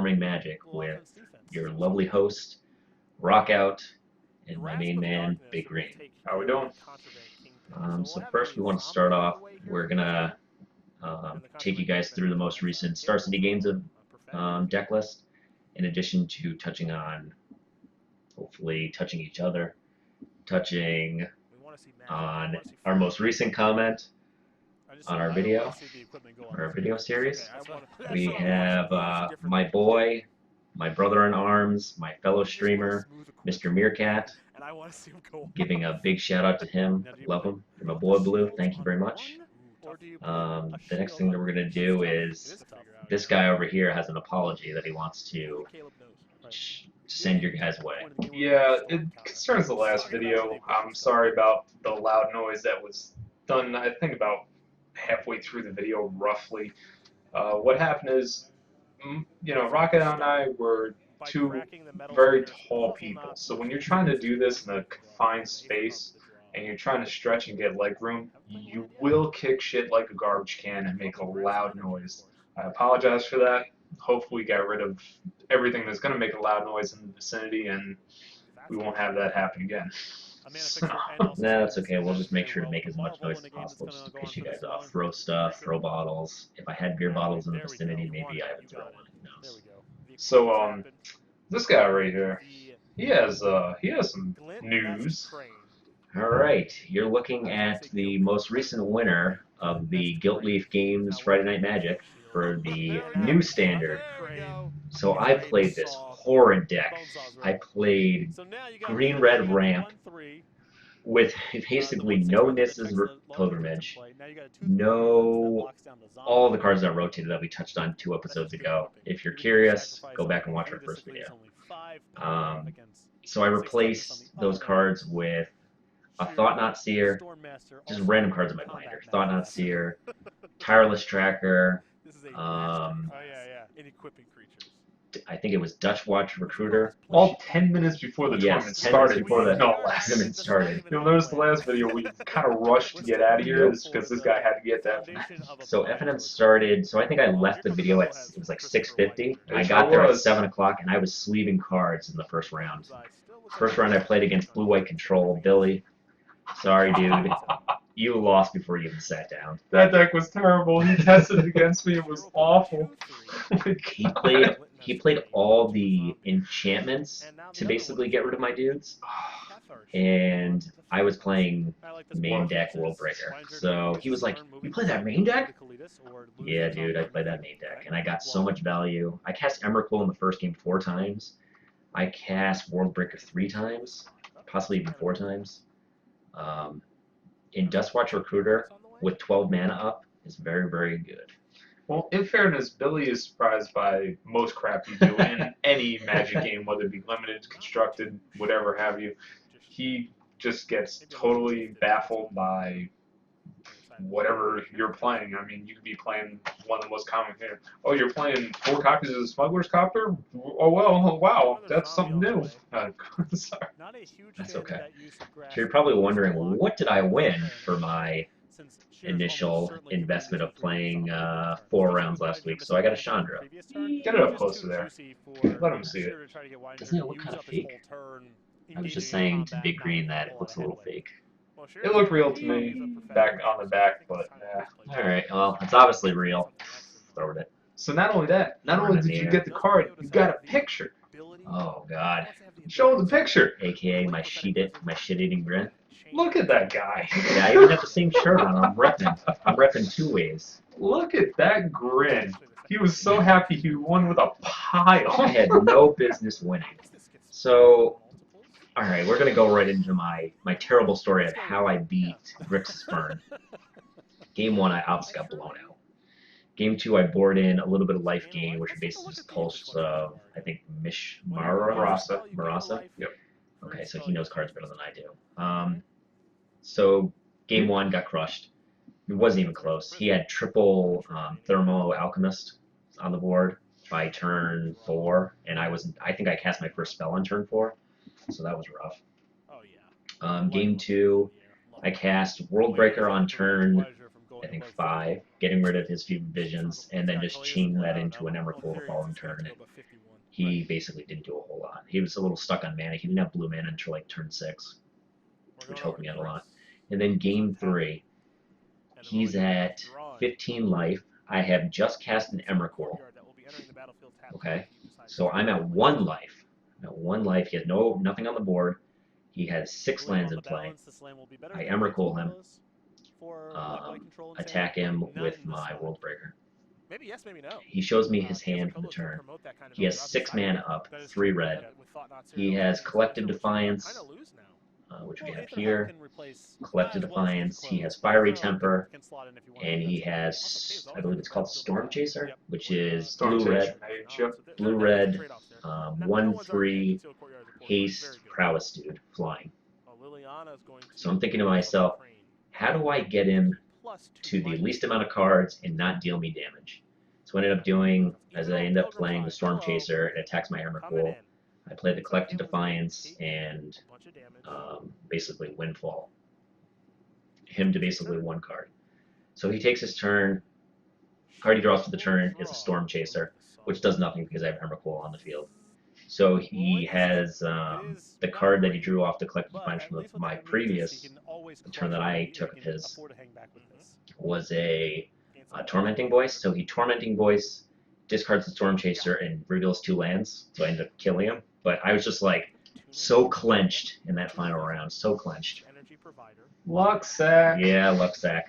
Brainstorming Magic with your lovely host, Rockout, and my main man, Big Green. How we doing? So first we want to start off, we're going to take you guys through the most recent Star City games of deck list, in addition to touching on, hopefully touching each other, touching on our most recent comment on our video series. We have my boy, my brother in arms, my fellow streamer, Mr. Meerkat, giving a big shout out to him. Love him. You're my boy, Blue. Thank you very much. The next thing that we're going to do is this guy over here has an apology that he wants to send your guys away. Yeah, it concerns the last video. I'm sorry about the loud noise that was done, I think about halfway through the video, roughly. What happened is, Rocket and I were two very tall people. So when you're trying to do this in a confined space, and you're trying to stretch and get leg room, you will kick shit like a garbage can and make a loud noise. I apologize for that. Hopefully we got rid of everything that's going to make a loud noise in the vicinity, and we won't have that happen again. So. No, that's okay. We'll just make sure to make as much noise as possible just to piss you guys off. Throw stuff, throw bottles. If I had beer bottles in the vicinity, maybe I would throw one. Who knows? So, this guy right here, he has some news. All right, you're looking at the most recent winner of the Gilt Leaf Games Friday Night Magic for the new standard. So I played this horrid deck. I played green-red ramp with basically no Nissa's Pilgrimage, no all the cards that rotated that we touched on 2 episodes ago. If you're curious, go back and watch our first video. So I replaced those cards with a Thought Not Seer, just random cards in my binder. Thought Not Seer, Tireless Tracker, I think it was Dutch Watch Recruiter. All 10 minutes before the tournament started. Before the tournament started. You'll notice the last video we kind of rushed to get out of here because this guy had to get that. So FNM started, so I think I left the video at, it was like 6:50. I got there at 7 o'clock and I was sleeving cards in the first round. First round I played against Blue-White Control, Billy. Sorry, dude. You lost before you even sat down. That deck was terrible. He tested it against me. It was awful. He played all the enchantments to basically get rid of my dudes. And I was playing main deck World Breaker. So he was like, "You play that main deck?" Yeah, dude, I played that main deck. And I got so much value. I cast Emrakul in the first game 4 times. I cast World Breaker 3 times. Possibly even 4 times. In Dustwatch Recruiter with 12 mana up is very, very good. Well, in fairness, Billy is surprised by most crap you do in any Magic game, whether it be limited, constructed, whatever have you. He just gets totally baffled by whatever you're playing. I mean, you could be playing one of the most common here. Oh, you're playing 4 copies of the Smuggler's Copter? Oh, well, wow, that's something new. Sorry. That's okay. So you're probably wondering, what did I win for my initial investment of playing 4 rounds last week? So I got a Chandra. Get it up closer there. Let him see it. Doesn't it look kind of fake? I was just saying to Big Green that it looks a little fake. It looked real to me back on the back, but Alright, well, it's obviously real. Throw it. So not only that, not only did you get the card, you got a picture. Oh God. Show the picture. AKA my shit-eating grin. Look at that guy. Yeah, I even have the same shirt on. I'm repping 2 ways. Look at that grin. He was so happy he won with a pile. I had no business winning. So, alright, we're going to go right into my terrible story of how I beat Grixis Burn. Game 1, I obviously got blown out. Game 2, I board in a little bit of life gain, which are basically just pulse of, I think, Marasa. Yep. Okay, so he knows cards better than I do. So, Game 1 got crushed. It wasn't even close. He had triple Thermo Alchemist on the board by turn 4, and I think I cast my first spell on turn 4, so that was rough. Game 2, I cast World Breaker on turn I think 5, getting rid of his Fever Visions, and then just chaining that into an Emrakul the following turn. And he basically didn't do a whole lot. He was a little stuck on mana. He didn't have blue mana until like turn 6, which helped me out a lot. And then game 3, he's at 15 life. I have just cast an Emrakul. Okay, so I'm at 1 life. At 1 life, he has nothing on the board. He has 6 lands in play. I Emrakul him, attack him with my World Breaker. Maybe yes, maybe no. He shows me his hand for the turn. He has 6 mana up, 3 red. He has Collective Defiance, which we have here. Collective Defiance. He has Fiery Temper, and he has, I believe it's called Storm Chaser, which is blue-red, 1/3 haste prowess dude flying. So I'm thinking to myself, how do I get him to the least amount of cards and not deal me damage? So what I ended up doing, as I end up playing the Storm Chaser, it attacks my Emrakul. I play the Collective Defiance and basically Windfall him to basically 1 card. So he takes his turn. Card he draws for the turn is a Storm Chaser, which does nothing because I have Emrakul on the field. So he has the card that he drew off the Collective Defiance from my previous turn that I took of his was a Tormenting Voice. So he Tormenting Voice, discards the Storm Chaser, and reveals 2 lands. So I ended up killing him. But I was just like so clenched in that final round, so clenched. Lucksack. Yeah, Lucksack.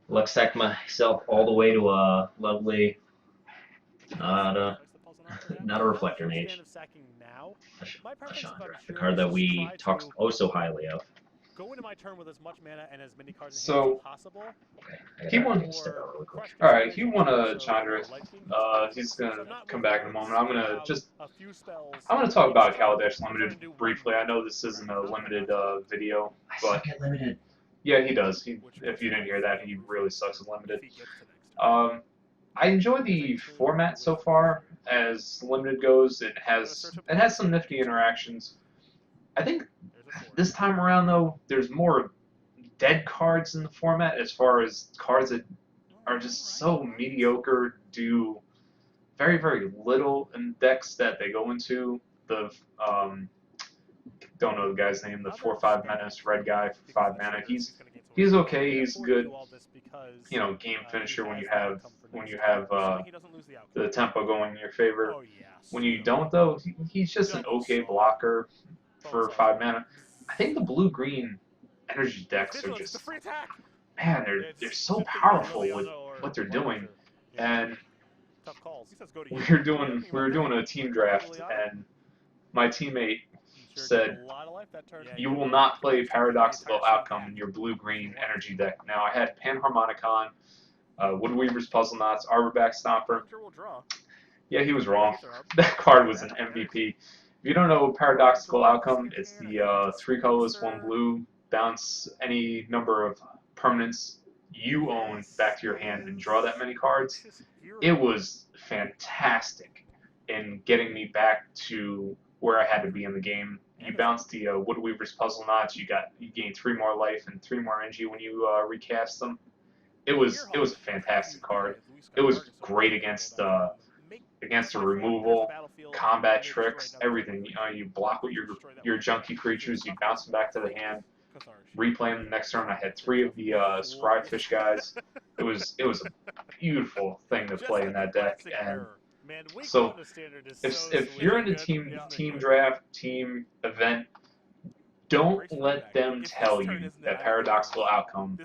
Lucksack myself all the way to a lovely, not a Reflector Mage, a Chandra, the card that we talked oh so highly of. Go into my turn with as much mana and as many cards So, as possible. Okay, he won. Alright, he won a Chandra. He's gonna come back in a moment. I'm gonna talk about Kaladesh Limited briefly. I know this isn't a limited video, I but suck at limited. yeah, he does. If you didn't hear that, he really sucks at limited. I enjoy the format so far as limited goes. It has some nifty interactions. I think this time around, though, there's more dead cards in the format as far as cards that are just so mediocre, do very, very little in decks that they go into. The don't know the guy's name, the 4/5 menace, red guy for 5 mana. He's okay. He's good. You know, game finisher when you have the tempo going in your favor. When you don't, though, he's just an okay blocker for 5 mana. I think the blue-green energy decks are just, man, they're so powerful with what they're doing. And we were doing a team draft, and my teammate said, "You will not play Paradoxical Outcome in your blue-green energy deck." Now I had Panharmonicon, Woodweaver's Puzzle Knots, Arborback Stomper. Yeah, he was wrong. That card was an MVP. If you don't know Paradoxical Outcome, it's the 3 colorless, 1 blue, bounce any number of permanents you own back to your hand and draw that many cards. It was fantastic in getting me back to where I had to be in the game. You bounced the Woodweaver's Puzzle Knots, you gained 3 more life and 3 more energy when you recast them. It was a fantastic card. It was great against the removal, combat tricks, everything. You block with your junky creatures, you bounce them back to the hand, replay them the next turn. I had 3 of the Scryfish guys. It was a beautiful thing to play in that deck. And so if you're in a team draft, team event, don't let them tell you that Paradoxical Outcome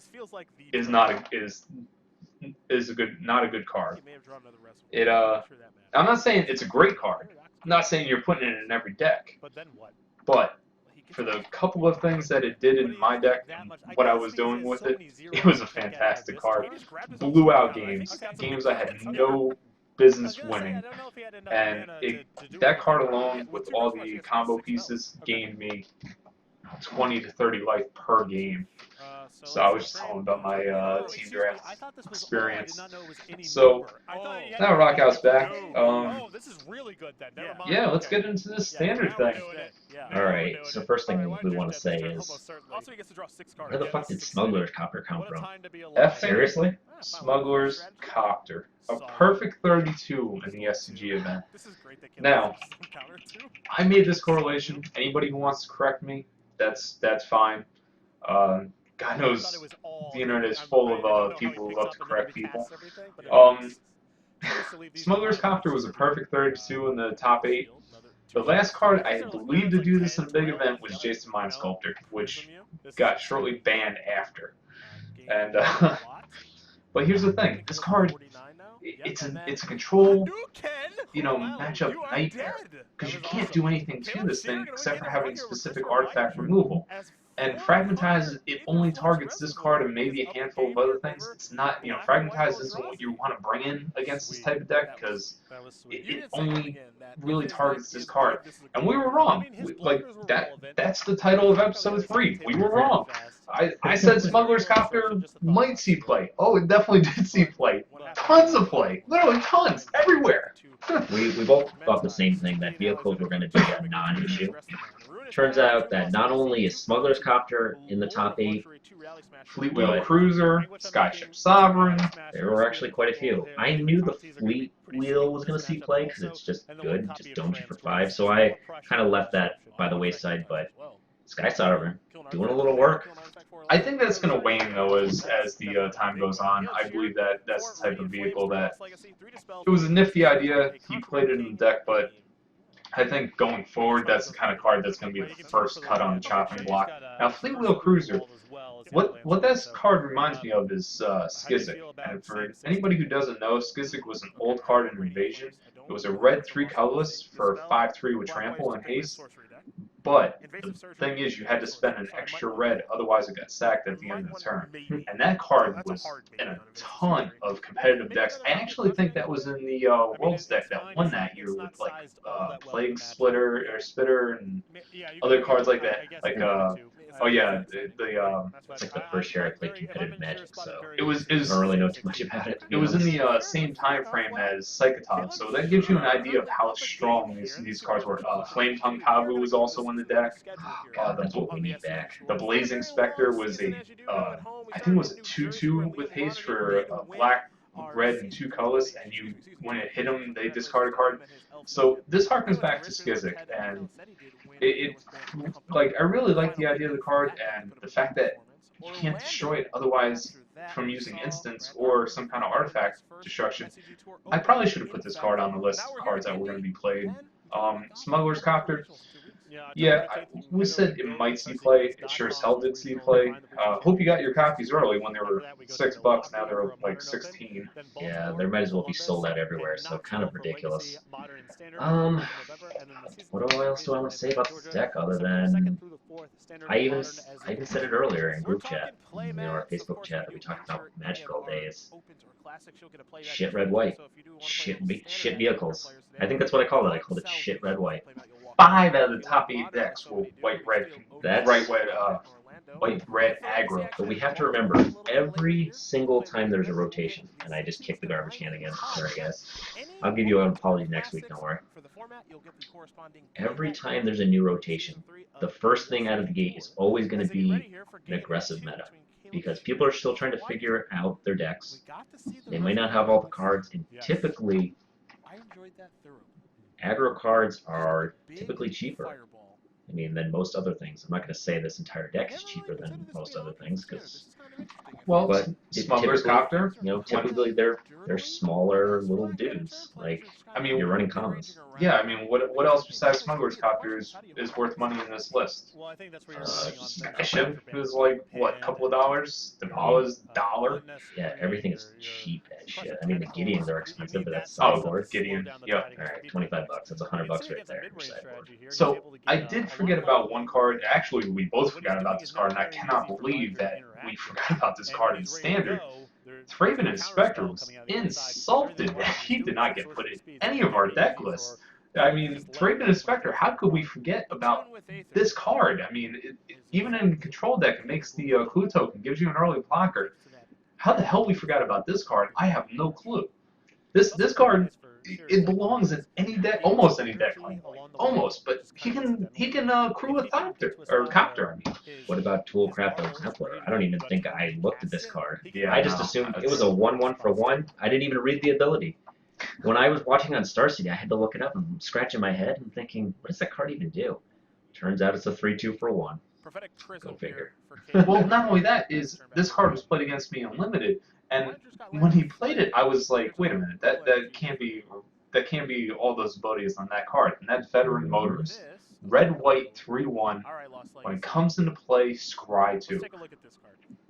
is not a good card. I'm not saying it's a great card. I'm not saying you're putting it in every deck. But for the couple of things that it did in my deck and what I was doing with it, it was a fantastic card. Blew out games I had no business winning, and that card alone with all the combo pieces gained me 20 to 30 life per game. So I was just telling about my team draft experience. So now Rockout's back. This is really good then. Never mind. Yeah, let's get into this standard thing. All right. So first thing we want to say is, Also, he gets to draw 6 cards. where the fuck did Smuggler's Copter come from? F Seriously? Smuggler's Copter, a perfect 32 in the SCG event. Now, I made this correlation. Anybody who wants to correct me, that's fine. God knows the internet is full of people who love to correct people. Smuggler's Copter was a perfect 32 in the top 8. The last card I believe to do this in a big event was Jason Mind Sculptor, which got shortly banned after. And but here's the thing: this card, it's a control, matchup nightmare, because you can't do anything to this thing except for having specific artifact removal. And Fragmentize, it only targets this card and maybe a handful of other things. It's not, Fragmentize isn't what you want to bring in against this type of deck, because it only really targets this card. And we were wrong. That's the title of episode 3. We were wrong. I said Smuggler's Copter might see play. Oh, it definitely did see play. Tons of play. Literally tons. Everywhere. We both thought the same thing, that vehicles were going to be a non-issue. Turns out that not only is Smuggler's Copter in the top 8, Fleet Wheel Cruiser, Skyship Sovereign. There were actually quite a few. I knew the Fleet Wheel was going to see play because it's just good, just dome you for 5, so I kind of left that by the wayside, but Sky Sovereign, doing a little work. I think that's going to wane, though, as the time goes on. I believe that that's the type of vehicle that... It was a nifty idea. He played it in the deck, but I think going forward, that's the kind of card that's going to be the first cut on the chopping block. Now, Fleet Wheel Cruiser, what this card reminds me of is Skizik. And for anybody who doesn't know, Skizik was an old card in Invasion. It was a red 3 colorless for 5/3 with Trample and Haste. But the thing is, you had to spend an extra red, otherwise it got sacked at the end of the turn. And that card was in a ton of competitive decks. I actually think that was in the Worlds deck that won that year with Plague Spitter and other cards like that. Oh yeah, It's like the first year I played competitive Magic, so it was I don't really know too much about it. It was in the same time frame as Psychotop, so that gives you an idea of how strong these cards were. Flame Tongue Kavu was also in the deck. That's what we need back. The Blazing Spectre was I think it was a 2/2 with haste for black, red, and 2 colorless, and when it hit them, they discard a card. So this harkens back to Skizik, and I really like the idea of the card, and the fact that you can't destroy it otherwise from using instants or some kind of artifact destruction. I probably should have put this card on the list of cards that were going to be played. Smuggler's Copter. Yeah, we said it might see play. It sure as hell did see play. Hope you got your copies early when they were $6. Now they're like 16. Yeah, there might as well be sold out everywhere, so kind of ridiculous. What else do I want to say about this deck other than I even said it earlier in group chat, our Facebook chat that we talked about Magical days. Shit red white, shit vehicles. I think that's what I called it. I called it shit red white. 5 out of the top 8 decks were white red aggro. But we have to remember, every single time there's a rotation, and I just kicked the garbage can again, there I guess. I'll give you an apology next week, don't worry. Every time there's a new rotation, the first thing out of the gate is always going to be an aggressive meta. Because people are still trying to figure out their decks. They might not have all the cards, and typically, aggro cards are typically cheaper. I mean, than most other things. I'm not going to say this entire deck is cheaper than most other things, because but Smuggler's Copter, typically they're smaller little dudes. You're running commons. Yeah, I mean, what else besides Smuggler's Copter is worth money in this list? Skyship is like what, a couple of dollars? The Impala's $1. Yeah, everything is cheap as shit. I mean, the Gideons are expensive, but that's Gideon. Yeah. All right, $25. That's $100 right there. So I did forget about one card. Actually, we both forgot about this card, and I cannot believe that we forgot about this card in Standard. Thraven Inspector was insulted that he did not get put in any of our deck lists. I mean, Draven Inspector, how could we forget about this card? I mean, even in control deck, it makes the clue token, gives you an early blocker. How the hell we forgot about this card? I have no clue. This card, it belongs in any deck, almost any deck, almost. But he can crew a copter or copter. I mean, What about Toolcraft Exemplar? I don't even think I looked at this card. Yeah, I just no, assumed that's- it was a 1/1 for 1. I didn't even read the ability. When I was watching on Star City, I had to look it up and I'm scratching my head and thinking, what does that card even do? Turns out it's a 3/2 for 1. Go figure. well, not only that is this card was played against me unlimited, and when he played it, I was like, wait a minute, that can't be all those abilities on that card, and that's Veteran Motorist. Red, white, 3/1. When it comes into play, scry 2.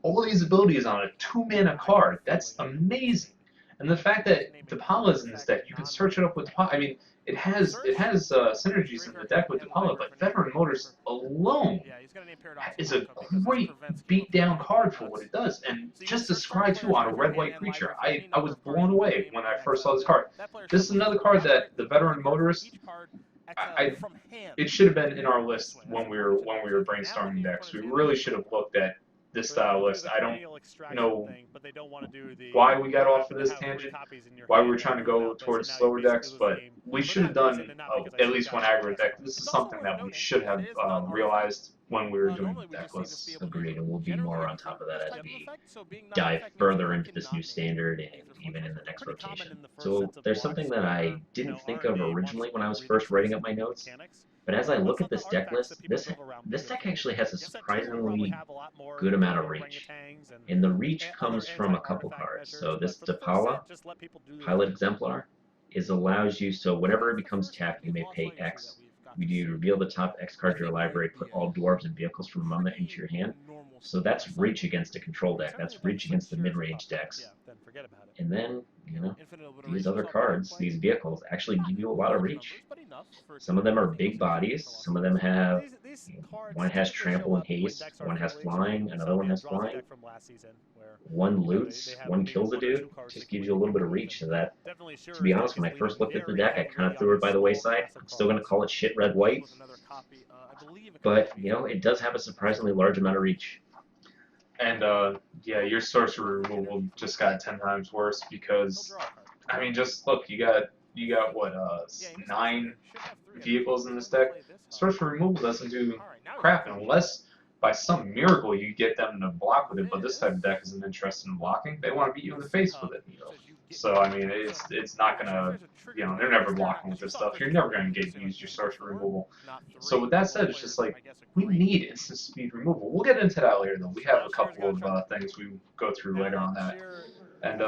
All these abilities on a 2-mana card. That's amazing. And the fact that Depala is in this deck, you can search it up with Depala. I mean, it has synergies in the deck with Depala, but Veteran Motors alone is a great beat-down card for what it does. And just a scry 2 on a red-white creature, I was blown away when I first saw this card. This is another card that the Veteran Motorist, it should have been in our list when we were brainstorming decks. We really should have looked at this style list. I don't know why we got off of this tangent, why we were trying to go towards slower decks, but we should have done at least one aggro deck. This is something that we should have realized when we were doing the deck lists. Agreed, and we'll be more on top of that as we dive further into this new standard and even in the next rotation. So there's something that I didn't think of originally when I was first writing up my notes, but as I look at this deck list, this deck actually has a surprisingly good amount of reach. And the reach comes from a couple cards. So this Depala, Pilot Exemplar, allows you, so whenever it becomes tapped, you may pay X. You reveal the top X card of your library, put all dwarves and vehicles from among them into your hand. So that's reach against a control deck. That's reach against the mid-range decks. And then, you know, these other cards, these vehicles, actually give you a lot of reach. Some of them are big bodies. Some of them have, one has trample and haste, one has flying, another one has flying. One loots, one kills a dude. Just gives you a little bit of reach. So that, to be honest, when I first looked at the deck, I kind of threw it by the wayside. I'm still going to call it shit red white. But, you know, it does have a surprisingly large amount of reach. And yeah, your sorcery removal just got 10 times worse because, I mean, just look, you got what 9 vehicles in this deck. Sorcery removal doesn't do crap unless by some miracle you get them to block with it. But this type of deck isn't interested in blocking; they want to beat you in the face with it. So I mean, it's not gonna, you know, they're never blocking with this stuff. You're never gonna get to use your sorcery removal. So with that said, it's just like we need instant speed removal. We'll get into that later, though. We have a couple of things we go through later on that. And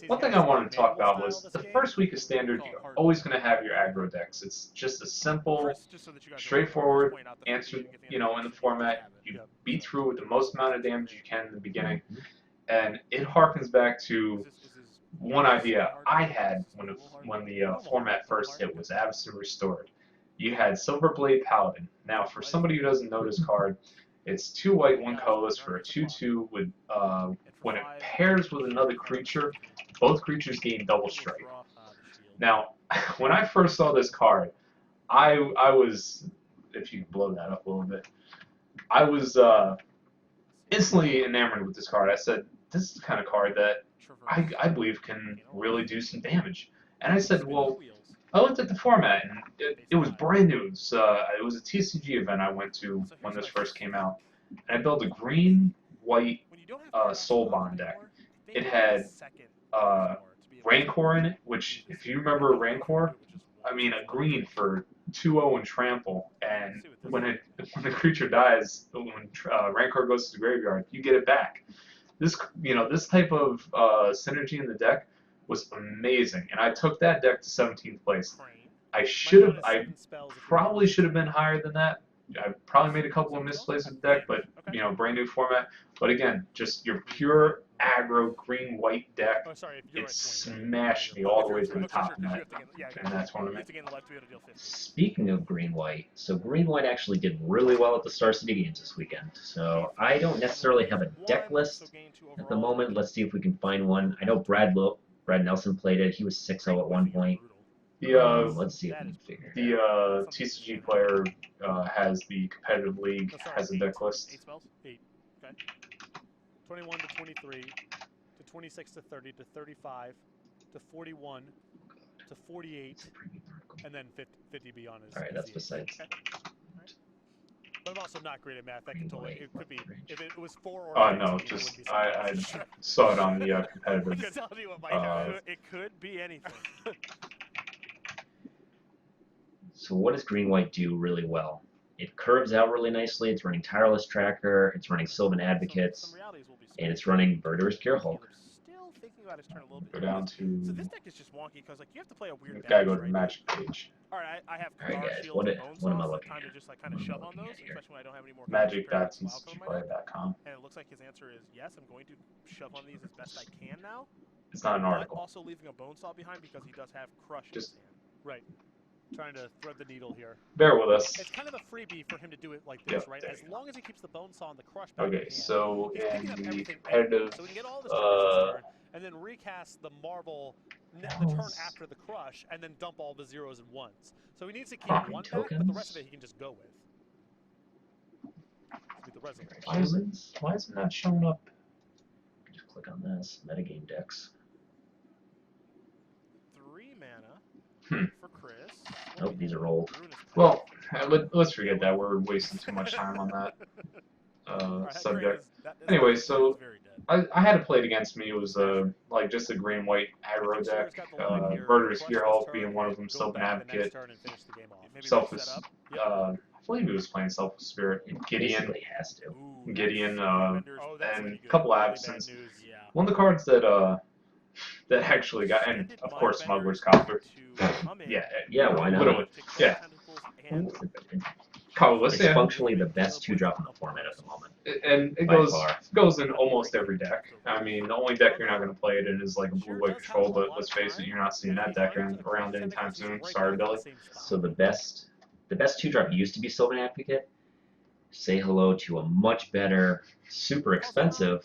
one thing I wanted to talk about was the first week of Standard, you're always going to have your aggro decks. It's just a simple, straightforward answer, you know, in the format. You beat through with the most amount of damage you can in the beginning. And it harkens back to one idea I had when the format first hit was Avacyn Restored. You had Silverblade Paladin. Now, for somebody who doesn't know this card, it's 2 white, 1 colorless for a 2/2 with when it pairs with another creature, both creatures gain double strike. Now, when I first saw this card, I was, if you blow that up a little bit, I was instantly enamored with this card. I said, this is the kind of card that I believe can really do some damage. And I said, well, I looked at the format, and it was brand new. It was a TCG event I went to when this first came out. And I built a green, white Soul Bond deck. It had Rancor in it, which, if you remember Rancor, I mean, a green for 2/0 and trample. And when the creature dies, when Rancor goes to the graveyard, you get it back. This type of synergy in the deck was amazing, and I took that deck to 17th place. I probably should have been higher than that. I probably made a couple of misplays with the deck, but you know, brand new format. But again, just your pure aggro green-white deck, it smashed me all the way to the top in that tournament. Speaking of green-white, so green-white actually did really well at the Star City Games this weekend. So I don't necessarily have a deck list at the moment. Let's see if we can find one. I know Brad Nelson played it. He was 6-0 at one point. Let's see if we can figure it The out. TCG player has the competitive league, No, sorry, has a deck list. 8 spells? 8. Okay. 21 to 23 to 26 to 30 to 35 to 41 to 48 It's a preview article. and then 50 beyond is. All right, is that's the besides. Okay. Right. But I'm also not great at math. That Green, could totally. white, It could be range. if it was 4 or. Oh 15, no, it just wouldn't be I surprised. saw it on the I competitive. can tell you what might happen. It could be anything. So what does green white do really well? It curves out really nicely. It's running Tireless Tracker. It's running Sylvan Advocates, Some realities will be and it's running Murderous Gearhulk. Still thinking about his turn a little bit. Go down So to. this deck is just wonky because like you have to play a weird. Gotta go to balance, the right? Magic page. All right, I have All right, Cathar guys, Shield what and am Bone I Saws, looking time to at? just like kind of What am I shove on looking those, at here? especially when I don't have any more. cards to pair with WoW color in my deck. Magic.tcgplayer.com. And it looks like his answer is yes. I'm going to shove on these as best I can now. It's not an But article. also leaving a Bone Saw behind because he does have Crush in Just- his hand. Right. Trying to thread the needle here. Bear with us. It's kind of a freebie for him to do it like this, Yep, right? there As you go. long as he keeps the Bone Saw and the Crush back in Okay, hand. so He's in picking up the everything competitive, so we can get all of his tokens this turn, and then recast the Marvel the turn Else. after the Crush, and then dump all the zeros and ones. So he needs to keep Huh. one back, but the Tokens? rest of it he can just go with. With the resume. why is it not showing up? Just click on this. Metagame decks. 3 mana Hmm. for Chris. Nope, these are old. Well, let's forget that. We're wasting too much time on that subject. Anyway, so I had it played against me. It was like just a green white aggro deck. Murderous Gearhulk being one of them. Sylvan Advocate. Selfless. I believe he was playing Selfless Spirit. It Gideon. basically has to. Gideon, Oh, and a couple absents. One of the cards that actually got, and of course Smuggler's Copter. Yeah, why not? Literally, yeah. Colorless, It's yeah. functionally the best 2-drop in the format at the moment. And it By goes far. in almost every deck. I mean, the only deck you're not going to play it in is like a blue-white control, but let's face it, you're not seeing that deck around anytime soon. Sorry, Billy. So the best 2-drop used to be Sylvan Advocate. Say hello to a much better, super expensive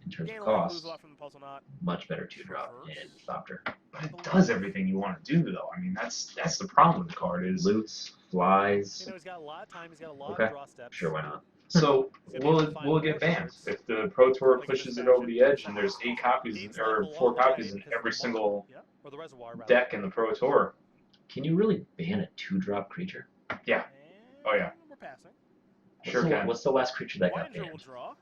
in terms of cost, much better 2-drop in Thopter. But it does everything you want to do, though. I mean, that's the problem with the card is. Loots, flies. He's got a lot of time. He's got a lot Okay, of draw steps. sure, why not? So will it get banned if the Pro Tour pushes it over the edge and there's 8 copies or 4 copies in every single deck in the Pro Tour? Can you really ban a 2-drop creature? Yeah. Oh yeah. We're passing. Sure can. What's the last creature that got Winder will banned? draw.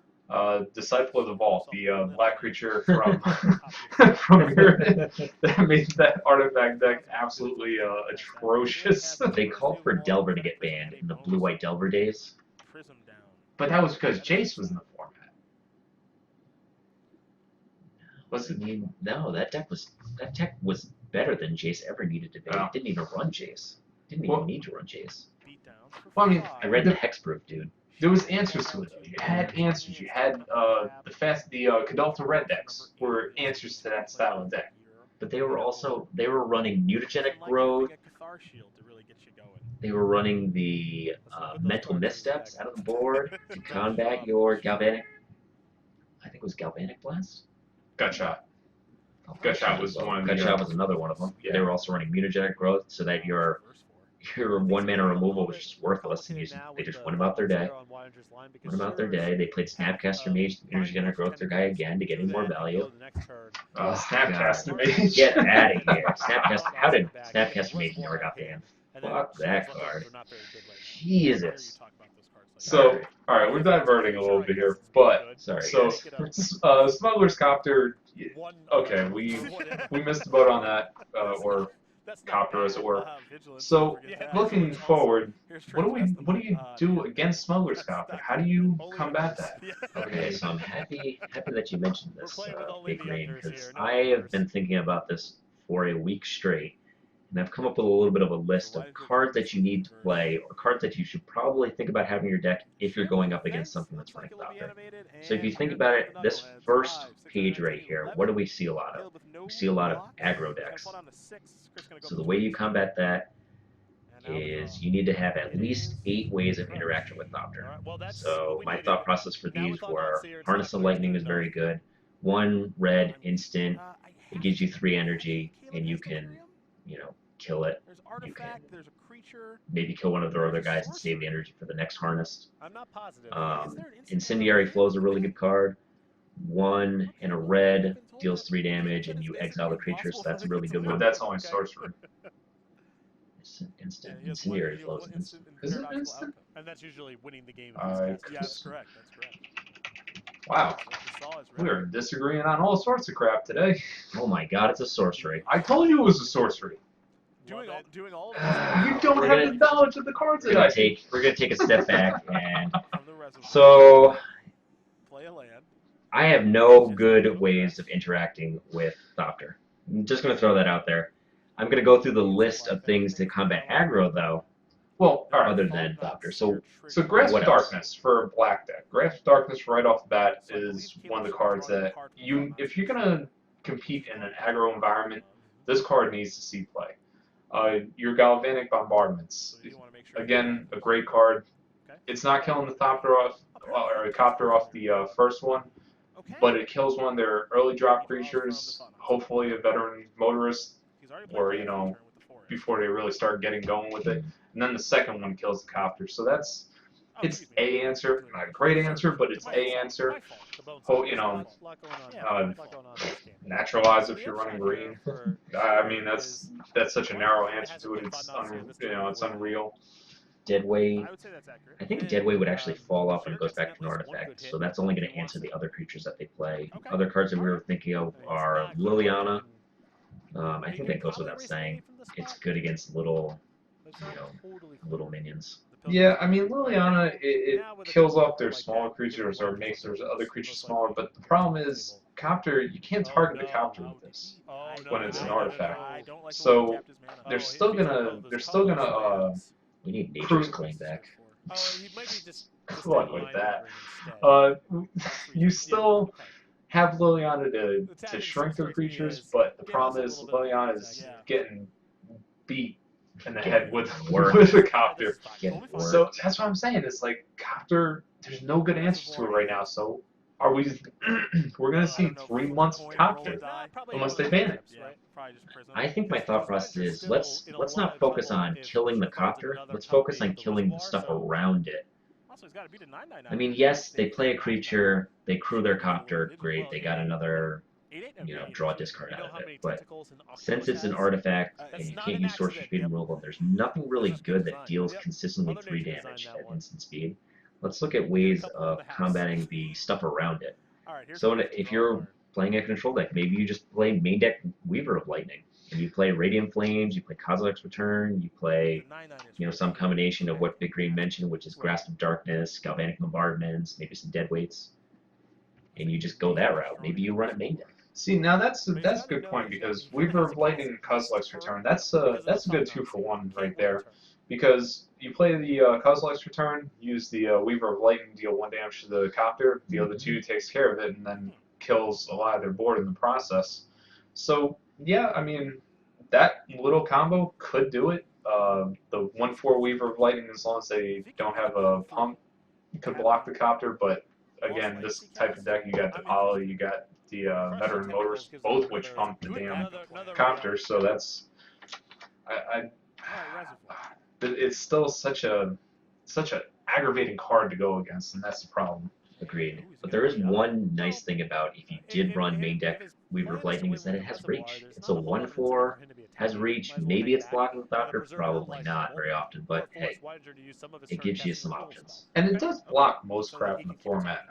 Disciple of the Vault, the black creature from from Mirrodin that made that artifact deck absolutely atrocious. They called for Delver to get banned in the blue-white Delver days. Prism down. But that was because Jace was in the format. I mean, no, that deck was better than Jace ever needed to be. Oh. It didn't even run Jace. Didn't Well- even need to run Jace. Beat down for Well, I mean, 5. I read the Hexproof, dude. There was answers to it though. You had answers. You had the Kadalta red decks were answers to that style of deck. But they were running mutagenic growth. They were running the mental missteps out of the board to combat your galvanic. I think it was galvanic blast. Gutshot. Gutshot was one of the. Gutshot was another one of them. Yeah. They were also running mutagenic growth, so that your 1-mana removal was just worthless, and they just went about their day. They played Snapcaster Mage, Mutagenic Growth their guy again to get any more value. Snapcaster Mage. Get out of here! How did Snapcaster Mage never got banned? Fuck that card. Jesus. So, all right, we're diverting a little bit here, but Sorry, so guys. Smuggler's Copter. Okay, we missed the boat on that, or Copter as it were. So looking forward, what do you do against Smuggler's Copter? How do you combat that? Okay, so I'm happy that you mentioned this, Big Green, because I have been thinking about this for a week straight, and I've come up with a little bit of a list of cards that you need to play, or cards that you should probably think about having in your deck if you're going up against something that's running Thopter. So if you think about it, this first page right here, what do we see a lot of? We see a lot of aggro decks. So the way you combat that is you need to have at least 8 ways of interaction with Thopter. So my thought process for these were Harness of Lightning is very good. 1 red instant, it gives you 3 energy, and you can kill it. There's You can artifact. There's a creature. maybe kill one of their other guys and save Sorcery. the energy for the next harness. I'm not positive. Is there an Incendiary Flow is a really land? good card. 1 Okay, and a well, red I've been told deals that 3 the damage, answer and is you basically exile the creature, so impossible that's a for really it to good But one. live. that's only Okay. sorcery. Instant. Yeah, he has Incendiary one, Flow is one instant. Is it paradoxical instant? outcome. And that's usually winning the game if he's cast. Yeah, that's correct. That's correct. Wow. That's what we saw is We right. are disagreeing on all sorts of crap today. Oh my god, it's a sorcery. I told you it was a sorcery. Doing all of this. You don't We're have gonna- the knowledge of the cards We're that I gonna take a step back, and From the reservoir. so Play a land. I have no good ways of interacting with Thopter. I'm just gonna throw that out there. I'm gonna go through the list of things to combat aggro, though, Well, alright. other than Thopter. So Grasp what of else? Darkness for a black deck. Grasp of Darkness right off the bat is one of the cards that if you're gonna compete in an aggro environment, this card needs to see play. Your Galvanic Bombardments, again, a great card. It's not killing the Thopter off or the Copter off the first one, but it kills one of their early drop creatures. Hopefully, a veteran motorist, or before they really start getting going with it. And then the second one kills the Copter. So it's a answer, not a great answer, but it's a answer. Naturalize if you're running green. I mean, that's such a narrow answer to it. It's unreal. Deadweight. I would say that's accurate. I think Deadweight would actually fall off when it goes back to an artifact, so that's only going to answer the other creatures that they play. Other cards that we were thinking of are Liliana. I think that goes without saying. It's good against little minions. Yeah, I mean, Liliana, it kills off their smaller creatures or makes their other creatures smaller, but the problem is, Copter, you can't target the Copter with this when it's an artifact. So they're still gonna We need Nature's Claim back. He might be just What with that? You still have Liliana to shrink their creatures, but the problem is Liliana is getting beat in the head with a Copter. So that's what I'm saying. It's like Copter. There's no good answers to it right now. So are we? We're gonna see 3 months of Copter unless they ban it. I think my thought process is let's not focus on killing the Copter. Let's focus on killing the stuff around it. I mean, yes, they play a creature, they crew their Copter, great, they got another, draw a discard out of it. But since it's an artifact and you can't use Sorcerer Speed and removal, there's nothing really good that deals consistently 3 damage at instant speed. Let's look at ways of combating the stuff around it. So if you're playing a control deck, maybe you just play main deck Weaver of Lightning. And you play Radiant Flames, you play Kozilek's Return, you play, some combination of what Big Green mentioned, which is Grasp of Darkness, Galvanic Bombardments, maybe some Deadweights, and you just go that route. Maybe you run it main deck. See, now that's a good point because Weaver of Lightning and Kozilek's Return, that's a good 2-for-1 right there. Because you play the Kozilek's Return, use the Weaver of Lightning, deal 1 damage to the Copter, the other 2 takes care of it, and then kills a lot of their board in the process. So, yeah, I mean, that little combo could do it. The 1/4 Weaver of Lightning, as long as they don't have a pump, could block the Copter, but again, this type of deck, you got the Poly, you got the Veteran Motors, both which pump the damn Copter, so that's... it's still such a aggravating card to go against, and that's the problem. Agreed. But there is one nice thing about if you did run main deck Weaver of Lightning is that it has reach. It's a 1/4, has reach. Maybe it's blocking with Doctor, probably not very often, but hey, it gives you some options. And it does block most crap in the format.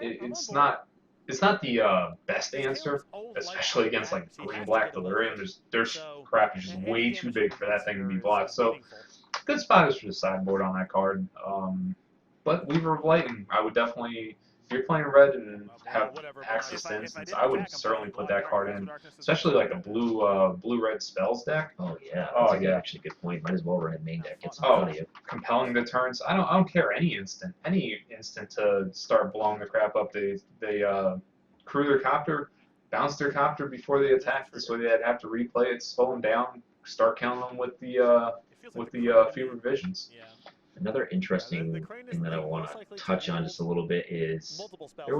It's not the best answer, especially against like green-black Delirium. There's crap is just way too big for that thing to be blocked. So good spot is for the sideboard on that card. But Weaver of Lightning, I would definitely, if you're playing red and have access to instants, I would certainly put that card in, especially like a blue-red spells deck. Oh yeah, that's actually a good point. Might as well run a main deck. Get some out of you. Compelling the turns. I don't care any instant to start blowing the crap up. They crew their Copter, bounce their Copter before they attack. This way they'd have to replay it, slow them down, start killing them with the Fevered Visions. Another interesting Crane is thing that I most want likely to to touch on enable just a little bit is multiple spells. there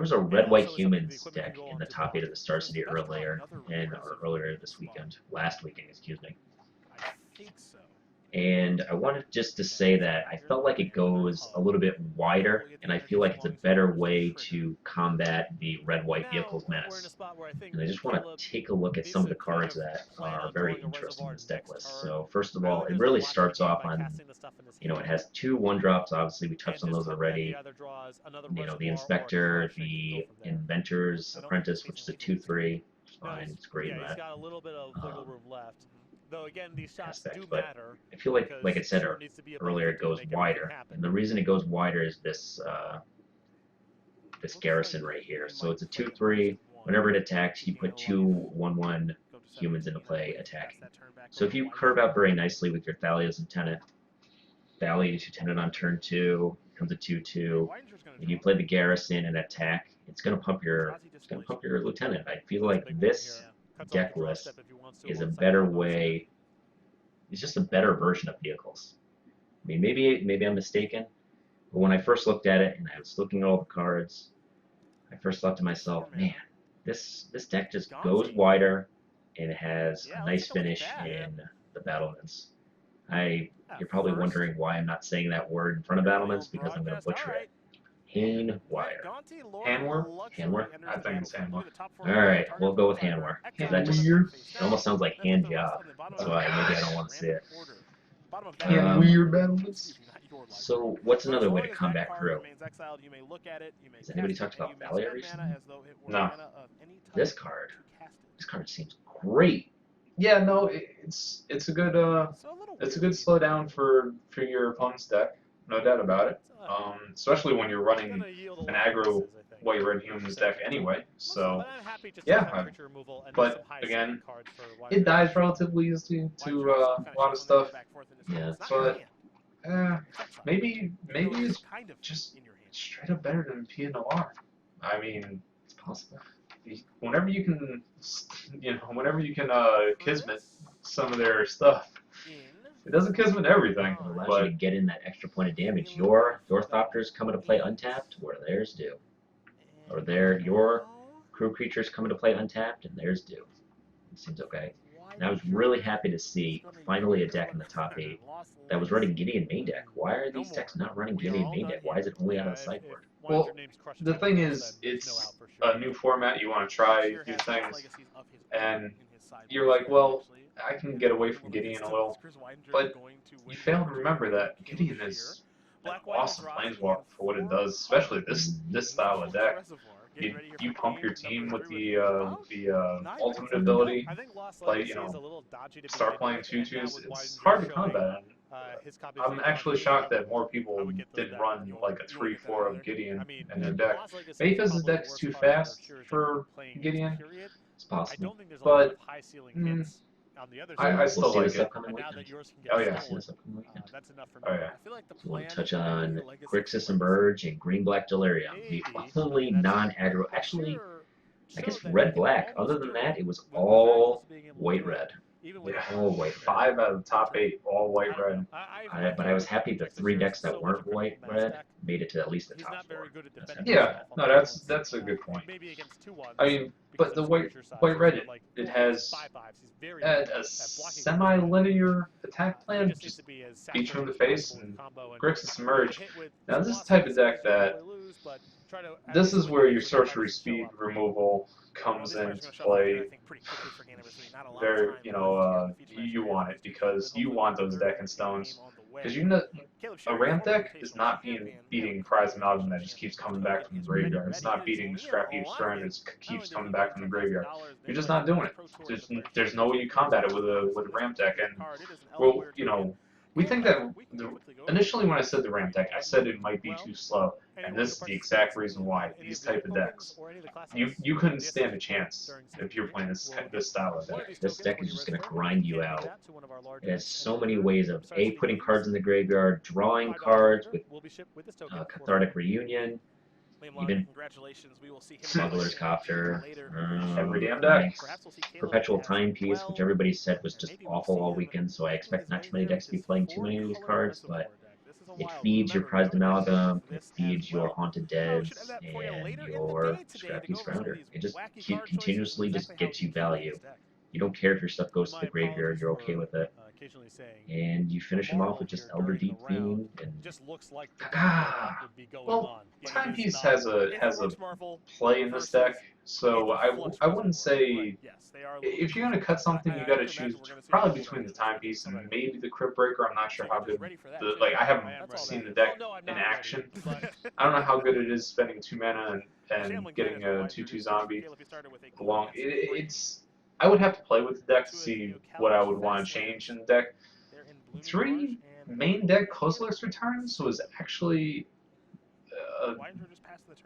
was a And red white also, it's something the humans equipment can deck go in on the to top block. 8 of the Star So City that's probably earlier another and regressive or earlier this spot. weekend, last weekend, excuse me. I think so. And I wanted just to say that I felt like it goes a little bit wider, and I feel like it's a better way to combat the red-white vehicles We're in a menace. spot where I think And I just want Caleb to take a look at needs some of to the kind cards of that plan are on very drawing a interesting in reservoir this deck next list. turn. So first of I all, think it there's a really lot to starts gain off by on, casting the stuff in this you know, it hand. has 2 1-drops. Obviously, we And touched on his those top deck, he already. either draws another You know, the reservoir or a Inspector, crush and can go the from there. Inventor's I don't think Apprentice, they're which is a facing anything 2/3. It's No, fine. It's great in he's that got a little bit of wiggle room left. Though again, these shots aspect. do But matter I feel like I because said sure it needs to be above earlier, 50 it to goes make everything wider. happen. And the reason it goes wider is this this garrison right here. So it's a 2/3. Whenever it attacks, you put 2 1/1 humans into play attacking. So if you curve out very nicely with your Thalia's Lieutenant, Thalia's Lieutenant on turn 2 becomes a 2/2. If you play the garrison and attack, it's gonna pump your lieutenant. I feel like this deck list is a better way. It's just a better version of vehicles. I mean, maybe I'm mistaken, but when I first looked at it and I was looking at all the cards, I first thought to myself, man, this deck just goes wider and it has a nice finish in the battlements. You're probably wondering why I'm not saying that word in front of battlements, because I'm going to butcher it. Hanwire. Hanwire? Hanwire? I think it's Hanwire. Alright, we'll go with Hanwire. That just, Hanwire? it almost sounds like hand job. That's why maybe I don't want to say it. Hanwire battlements? So what's another way to combat crew? Has anybody talked about Thalia recently? No. This card seems great. Yeah, no, it's a good slowdown for your opponent's deck, no doubt about it. Especially when you're running an aggro white-red humans deck anyway. So yeah, but again, it dies relatively easy to a lot of stuff. Yeah. But maybe it's just straight up better than Pia Noir. I mean, It's possible. whenever you can kismet some of their stuff. It doesn't kismet everything, It allows you but to get in that extra point of damage. Your Thopters come into play untapped, where theirs do. Or your crew creatures come into play untapped, and theirs do. It seems okay. And I was really happy to see finally a deck in the top 8 that was running Gideon main deck. Why are these decks not running Gideon main deck? Why is it only out of the sideboard? well, the thing is, it's a new format. You want to try new things, and you're like, well, I can get away from Gideon a little, but you fail to remember that Gideon is an awesome planeswalker for what it does, especially this style of deck. You pump your team with the ultimate ability, start playing 2/2s. It's hard to combat. I'm actually shocked that more people didn't run like a 3/4 of Gideon in their deck. Maybe because the deck is too fast for Gideon. It's possible. But I We'll still see like this it. upcoming weekend. Oh yeah. We'll see this upcoming weekend. Oh yeah. So we'll touch on Grixis Emerge and Green-Black Delirium, the only non-aggro. Actually, I guess red-black. Other than that, it was all white-red. Yeah. All white-red. 5 out of the top 8 all white red. But I was happy the 3 decks that weren't white-red made it to at least the top 4. That's happy. Yeah, no, that's a good point. I mean, but the white red it has a semi-linear attack plan, just beat you in the face and Grixis Emerge. Now this is the type of deck that this is where your sorcery speed removal comes into play. Very, you want it because you want those deck and stones. Because a ramp deck is not beating Prize Amalgam that just keeps coming back from the graveyard. It's not beating Scrap Heap Strand that keeps coming back from the graveyard. You're just not doing it. There's no way you combat it with a ramp deck. And well, we think that initially when I said the ramp deck, I said it might be too slow, and this is the exact reason why. These type of decks, you couldn't stand a chance if you're playing this style of deck. This deck is just going to grind you out. It has so many ways of putting cards in the graveyard, drawing cards with Cathartic Reunion, even Smuggler's Copter, Every damn deck. Perpetual Timepiece, which everybody said was just awful all weekend, so I expect not too many decks to be playing too many of these cards, but It feeds your prized amalgam, it feeds your haunted deads, and your scrappy scrounger. It just continuously just gets you value. You don't care if your stuff goes to the graveyard, you're okay with it. Occasionally saying, And you finish them off with just Elder Deep Fiend and just looks like the Caca. would be going Well, on. But it is Timepiece not. has It a works, Marvel, play in this deck, so I wouldn't say yes, they are a little if you're gonna cut something, you gotta choose probably between the Timepiece and maybe the Crypt Breaker. I'm not sure how good I haven't seen the deck in action. I don't know how good it is spending 2 mana and getting a 2/2 zombie along. It's I would have to play with the deck to see what I would want to change in the deck. 3 main deck Kozilek's Returns was actually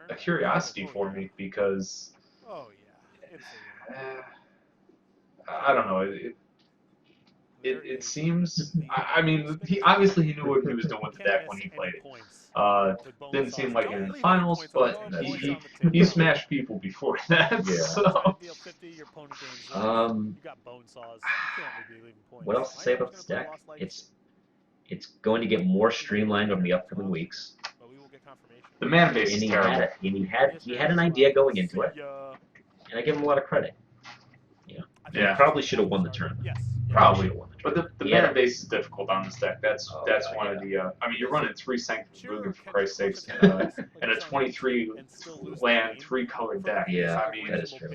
a curiosity for me because oh yeah, I don't know. It seems. I mean, he obviously he knew what he was doing with the deck when he played it. Didn't seem like it in the finals, but he smashed people before that. Yeah. So. What else to say about this deck? It's going to get more streamlined over the upcoming weeks. The mana base is terrible. He had an idea going into it, and I give him a lot of credit. Yeah. He probably should have won the tournament. Probably. Won the But the mana base is difficult on this deck. That's one of the. I mean, you're running 3 Sanctum Boogan for Christ's sakes, and a 23 land 3-colored deck. Yeah, I mean, that is true.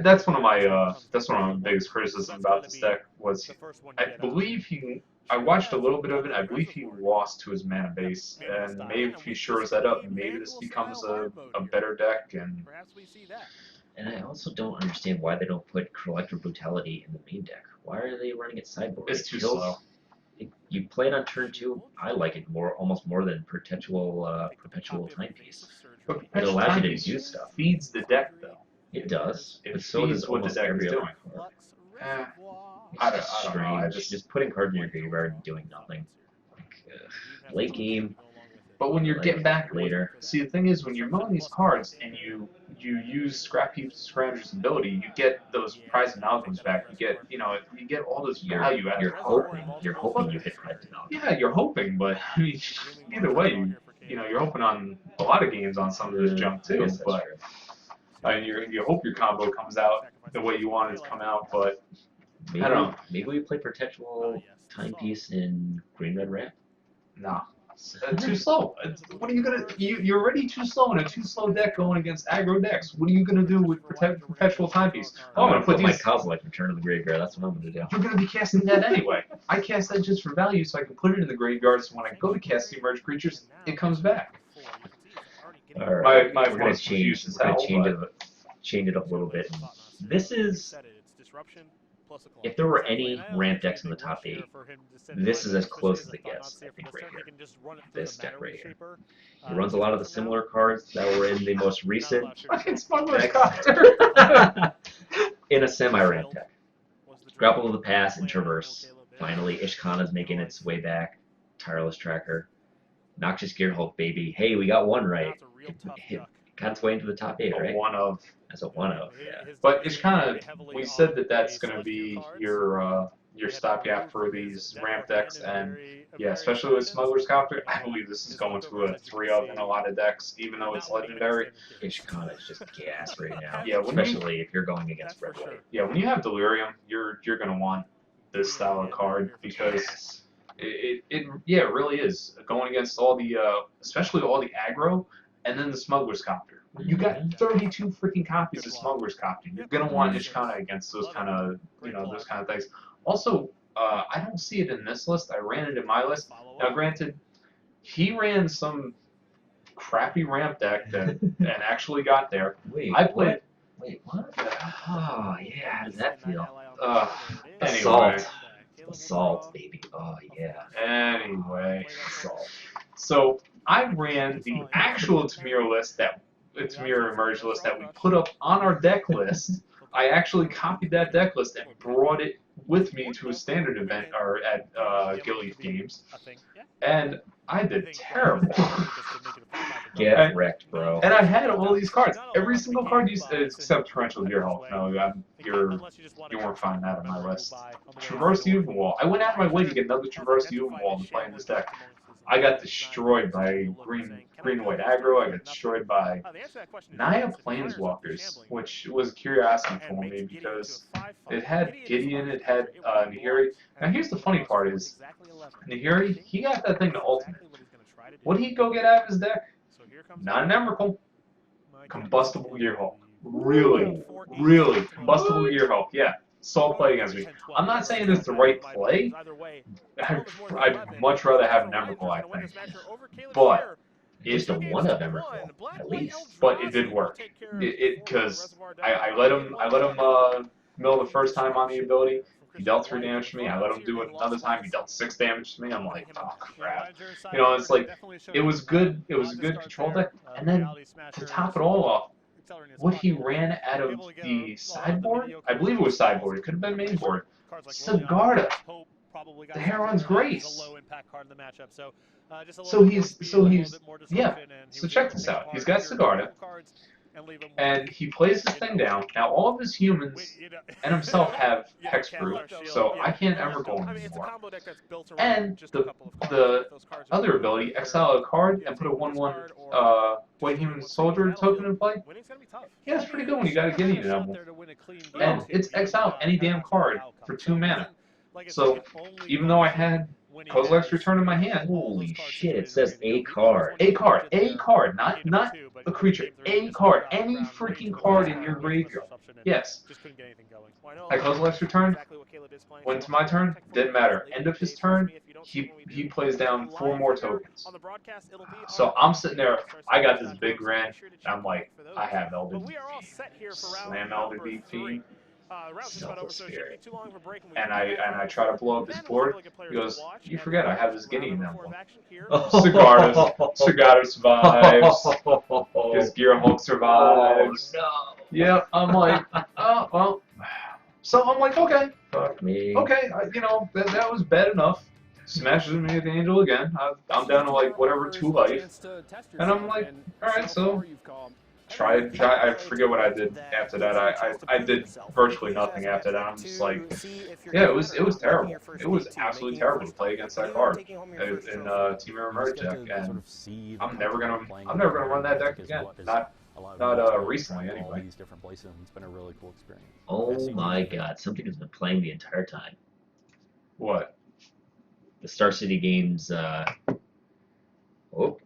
that's one of my biggest criticisms about this deck was I believe I watched a little bit of it. I believe he lost to his mana base, and maybe if he shores that up, maybe this becomes a better deck. And I also don't understand why they don't put Collector Brutality in the main deck. Why are they running it sideboard? It's too slow. You play it on turn 2. I like it almost more than Perpetual Timepiece. But It allows you to do stuff. Feeds the deck though. It does, It but so does feeds what the almost deck every is other doing. card. I It's just don't know. strange. Just putting cards in your graveyard and doing nothing. Late game. But when you're getting back later, see the thing is when you're milling these cards and you use Scrap Heap Scrounger's ability, you get those prize amalgams back. You get all this value out of you're the card. hoping you hit prize amalgam. Yeah, you're hoping, but I mean, either way, you're hoping on a lot of games on some of this junk I too. guess that's But true. I mean, you hope your combo comes out the way you want it to come out. But Maybe, I don't know. Maybe we play Perpetual Timepiece in Green Red Ramp. nah. Too slow. What are you gonna? You're already too slow in a too slow deck going against aggro decks. What are you gonna do with Perpetual Timepiece? Oh, I'm gonna put my Kozilek Return to the graveyard. That's what I'm gonna do. You're gonna be casting that anyway. I cast that just for value, so I can put it in the graveyard. So when I go to cast the emerged creatures, it comes back. All right, My we're gonna voice change. confused We're as gonna hell, change it up a little bit. This is. If there were any ramp decks in the top 8, this is as close as it gets, I think, right here. This deck right here. It runs a lot of the similar cards that were in the most recent Fucking Smuggler's Copter. in a semi-ramp deck. Grapple of the Pass and Traverse. Finally, Ishkana's making its way back. Tireless Tracker. Noxious Gearhulk, baby. Hey, we got one right. It got its way into the top 8, right? One of. As a one of, yeah. But it's kind of. We said that's going to be your stopgap for these ramp decks, and yeah, especially with Smuggler's Copter, I believe this is going to a 3 of in a lot of decks, even though it's legendary. Ishkana is just gas right now. Yeah, especially if you're going against Red White. Yeah, when you have Delirium, you're going to want this style of card because it really is going against all the especially all the aggro, and then the Smuggler's Copter. You got 32 freaking copies of Smuggler's Copter. You're gonna want Ishkana against those kind of things. Also, I don't see it in this list. I ran it in my list. Now, granted, he ran some crappy ramp deck and actually got there. Wait, I played. Wait, what? Oh, yeah. How does that feel? Anyway. Assault, baby. Oh, yeah. Anyway. Assault. So I ran the actual Tamir list Tamir Emerge list that we put up on our deck list. I actually copied that deck list and brought it with me to a standard event or at Gilead Games, and I did terrible. Get wrecked, bro. And I had all these cards. Every single card you except Torrential Gear Hulk. No, you weren't finding that on my list. Traverse the Uva Wall. I went out of my way to get another Traverse the Uva Wall to play in this deck. I got destroyed by green white aggro. I got destroyed by Naya Planeswalkers, which was a curiosity for me because it had Gideon, it had Nahiri. Now here's the funny part is, Nahiri, he got that thing to ultimate. What did he go get out of his deck? Not an Emrakul. Combustible Gear Hulk. Really, Combustible Gear Hulk, yeah. Saw play against me. I'm not saying it's the right play. I'd much rather have an Emrakul, I think. But Just a one of Emrakul, at least. But it did work. Because I let him mill the first time on the ability. He dealt 3 damage to me. I let him do it another time. He dealt 6 damage to me. I'm like, oh crap. You know, it's like it was good. It was a good control deck. And then to top it all off, what he ran out of the sideboard, I believe it was sideboard. It could have been main board. Sigarda, the Heron's Grace. So he's yeah. So check this out. He's got Sigarda, and he plays this thing down. Now all of his humans and himself have Hexproof, so I can't ever go anymore. And the other ability, exile a card and put a 1/1 White Human Soldier token in play. Yeah, it's pretty good when you got a Gideon Emblem. And it's exile any damn card for 2 mana. So even though I had Kozilek's Return in my hand, Holy shit, it says a card. a card, not a creature, a card, any freaking card in your graveyard. Yes. I Kozilek's Return, went to my turn, didn't matter. End of his turn, he plays down 4 more tokens. So I'm sitting there, I got this big grand, and I'm like, I have Elder Deep Fiend. Slam Elder Deep Fiend. Selfless Spirit. And I try to blow up his board. He goes, you forget I have this Gideon Emblem. Sigarda survives. His Gear Hulk survives. Oh, no. Yeah, I'm like, oh, well. So I'm like, okay. Fuck me. Okay, you know, that was bad enough. Smashes me with the Angel again. I'm down to like whatever 2 life. And I'm like, alright, so try. I forget what I did after that. I did virtually nothing after that. I'm just like, yeah, it was terrible. It was absolutely terrible to play against that card in Team Mirror deck, and I'm never gonna run that deck again. Not recently anyway. These different places, and it's been a really cool experience. Oh my god, something has been playing the entire time. What? The Star City games, oh,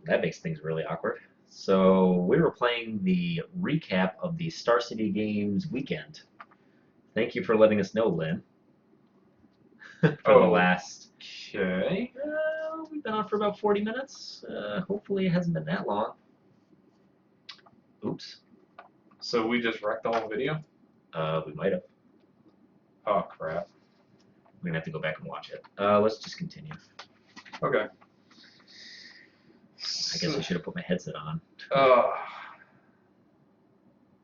that makes things really awkward. So we were playing the recap of the Star City Games weekend. Thank you for letting us know, Lynn. For the last... Okay. We've been on for about 40 minutes. Hopefully it hasn't been that long. Oops. So we just wrecked the whole video? We might have. Oh, crap. We're going to have to go back and watch it. Let's just continue. Okay. I guess I should have put my headset on.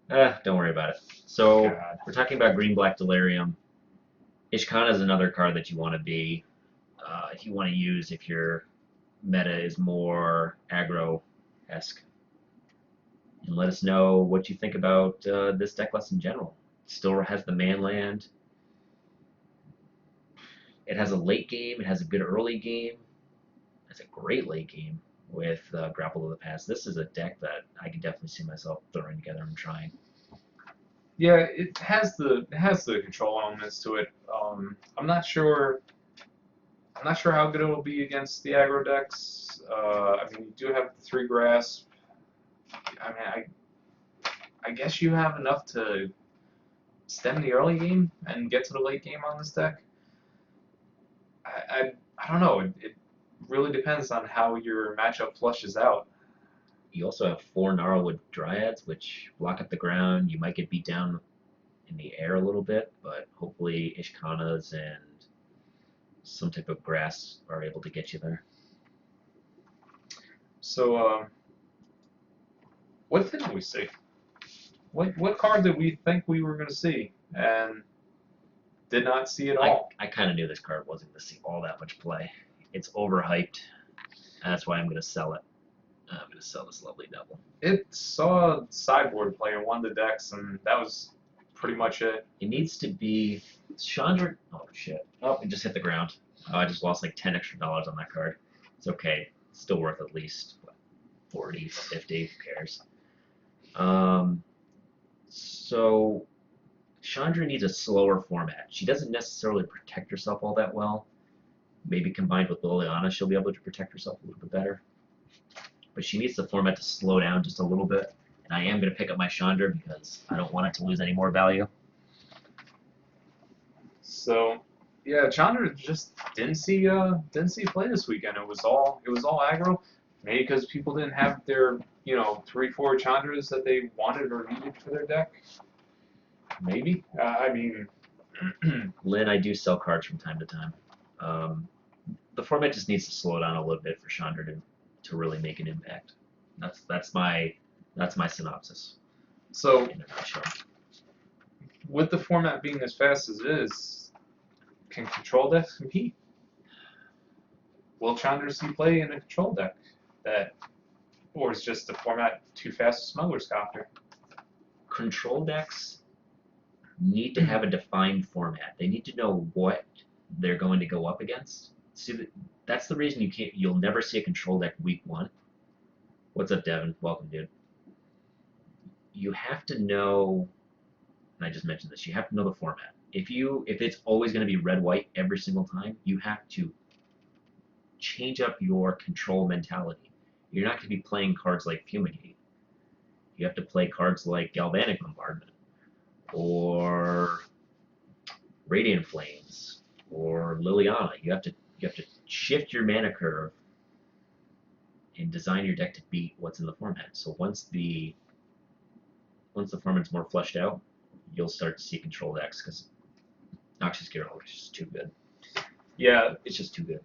Don't worry about it. So, God. we're talking about Green-Black Delirium. Ishkana is another card that you want to be, if you want to use if your meta is more aggro-esque. And let us know what you think about this deck list in general. It still has the man land. It has a late game. It has a good early game. It has a great late game with Grapple of the Past. This is a deck that I can definitely see myself throwing together and trying. Yeah, it has the control elements to it. I'm not sure how good it will be against the aggro decks. I mean, you do have the 3 grasp. I mean, I guess you have enough to stem the early game and get to the late game on this deck. I don't know. It really depends on how your matchup flushes out. You also have 4 Gnarlwood Dryads, which block up the ground. You might get beat down in the air a little bit, but hopefully Ishkanas and some type of grass are able to get you there. So, what didn't we see? What card did we think we were going to see and did not see at all? I kind of knew this card wasn't going to see all that much play. It's overhyped, and that's why I'm going to sell it. me to sell this lovely devil? It saw sideboard play in one of the decks, and that was pretty much it. It needs to be Chandra. Oh shit! Oh, it just hit the ground. Oh, I just lost like $10 extra on that card. It's okay. It's still worth at least what, 40, 50. Who cares? So Chandra needs a slower format. She doesn't necessarily protect herself all that well. Maybe combined with Liliana, she'll be able to protect herself a little bit better. But she needs the format to slow down just a little bit. And I am going to pick up my Chandra because I don't want it to lose any more value. So, yeah, Chandra just didn't see play this weekend. It was all aggro. Maybe because people didn't have their 3-4 Chandras that they wanted or needed for their deck. Maybe. I mean, Lynn, I do sell cards from time to time. The format just needs to slow down a little bit for Chandra to really make an impact. That's my synopsis. So, in a nutshell. with the format being as fast as it is, can control decks compete? Will Chandra see play in a control deck or is just the format too fast for Smuggler's Copter? Control decks need to have a defined format. They need to know what they're going to go up against. See, that's the reason you'll never see a control deck week 1. What's up, Devin? Welcome, dude. You have to know, and I just mentioned this, you have to know the format. If it's always going to be red-white every single time, you have to change up your control mentality. You're not going to be playing cards like Fumigate. You have to play cards like Galvanic Bombardment, or Radiant Flames, or Liliana. You have to shift your mana curve and design your deck to beat what's in the format. So once the format's more fleshed out, you'll start to see control decks because Noxious Gearhulk is just too good. Yeah, It's just too good.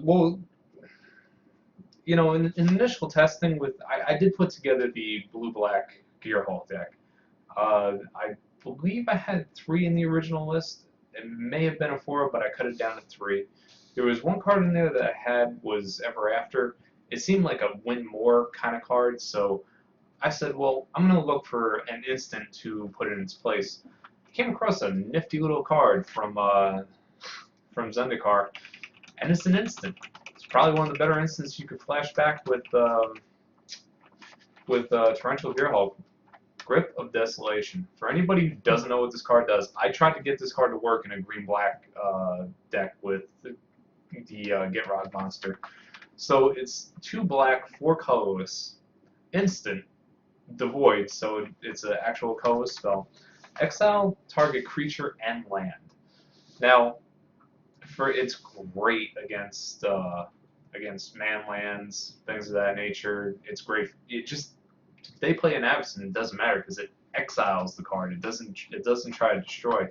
well, in initial testing I did put together the blue-black Gearhulk deck. I believe I had 3 in the original list. It may have been a 4, but I cut it down to 3. There was one card in there that I had was Ever After. It seemed like a win more kind of card, so I said, well, I'm going to look for an instant to put it in its place. I came across a nifty little card from Zendikar, and it's an instant. It's probably one of the better instants you could flash back with Torrential Gearhulk. Grip of Desolation. For anybody who doesn't know what this card does, I tried to get this card to work in a green-black deck with the Gitrog monster. So it's 2 black, 4 colorless, instant, devoid, so it's an actual colorless spell. Exile target creature and land. Now, it's great against man lands, things of that nature. It's great. If they play an Avacyn, it doesn't matter because it exiles the card. It doesn't try to destroy.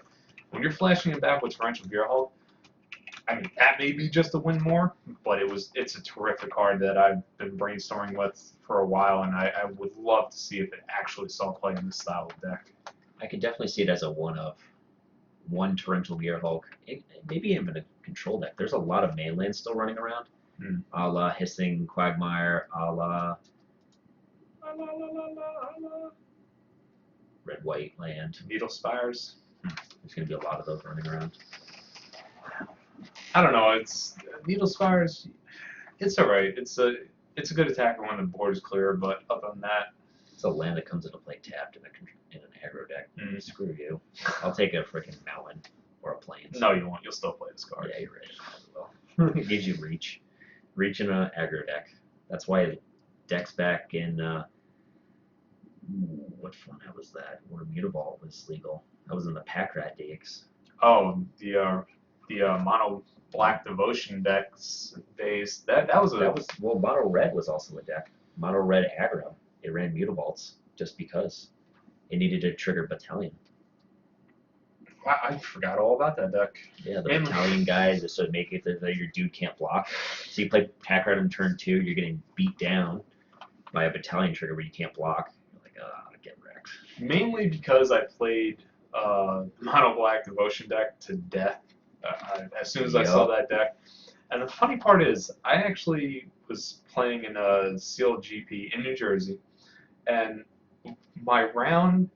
When you're flashing it back with Torrential Gearhulk, I mean that may be just a win more, but it's a terrific card that I've been brainstorming with for a while, and I would love to see if it actually saw play in this style of deck. I could definitely see it as a one Torrential Gearhulk, maybe even a control deck. There's a lot of mainlands still running around, a la Hissing Quagmire, a la Red White Land. Needle Spires. There's going to be a lot of those running around. I don't know. It's Needle Spires. It's all right. It's a good attacker when the board is clear, but other than that, it's a land that comes into play tapped in an aggro deck. Screw you. I'll take a freaking mountain or a plains. No, you won't. You'll still play this card. Yeah, you're right. It gives you reach in an aggro deck. That's why decks back in what format was that? Where Mutavault was legal. That was in the Pack Rat decks. Oh, the mono black devotion decks days. That was mono red was also a deck. Mono red aggro. It ran Mutavaults just because it needed to trigger Battalion. I forgot all about that deck. Yeah, the Battalion guy just to make it that your dude can't block. So you play Pack Rat on turn 2, you're getting beat down by a Battalion trigger where you can't block. You're like, get wrecked. Mainly because I played mono black devotion deck to death. As soon as I saw that deck, And the funny part is, I actually was playing in a CLGP in New Jersey, and my round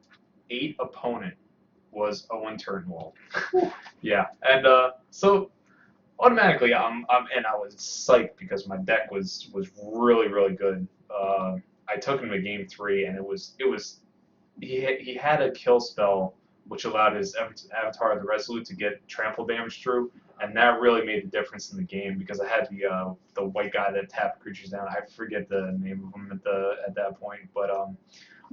8 opponent was Owen Turnwald. Yeah, and so automatically and I was psyched because my deck was really good. I took him to game 3, and he had a kill spell which allowed his Avatar of the Resolute to get trample damage through, and that really made the difference in the game because I had the white guy that tapped creatures down. I forget the name of him at that point, but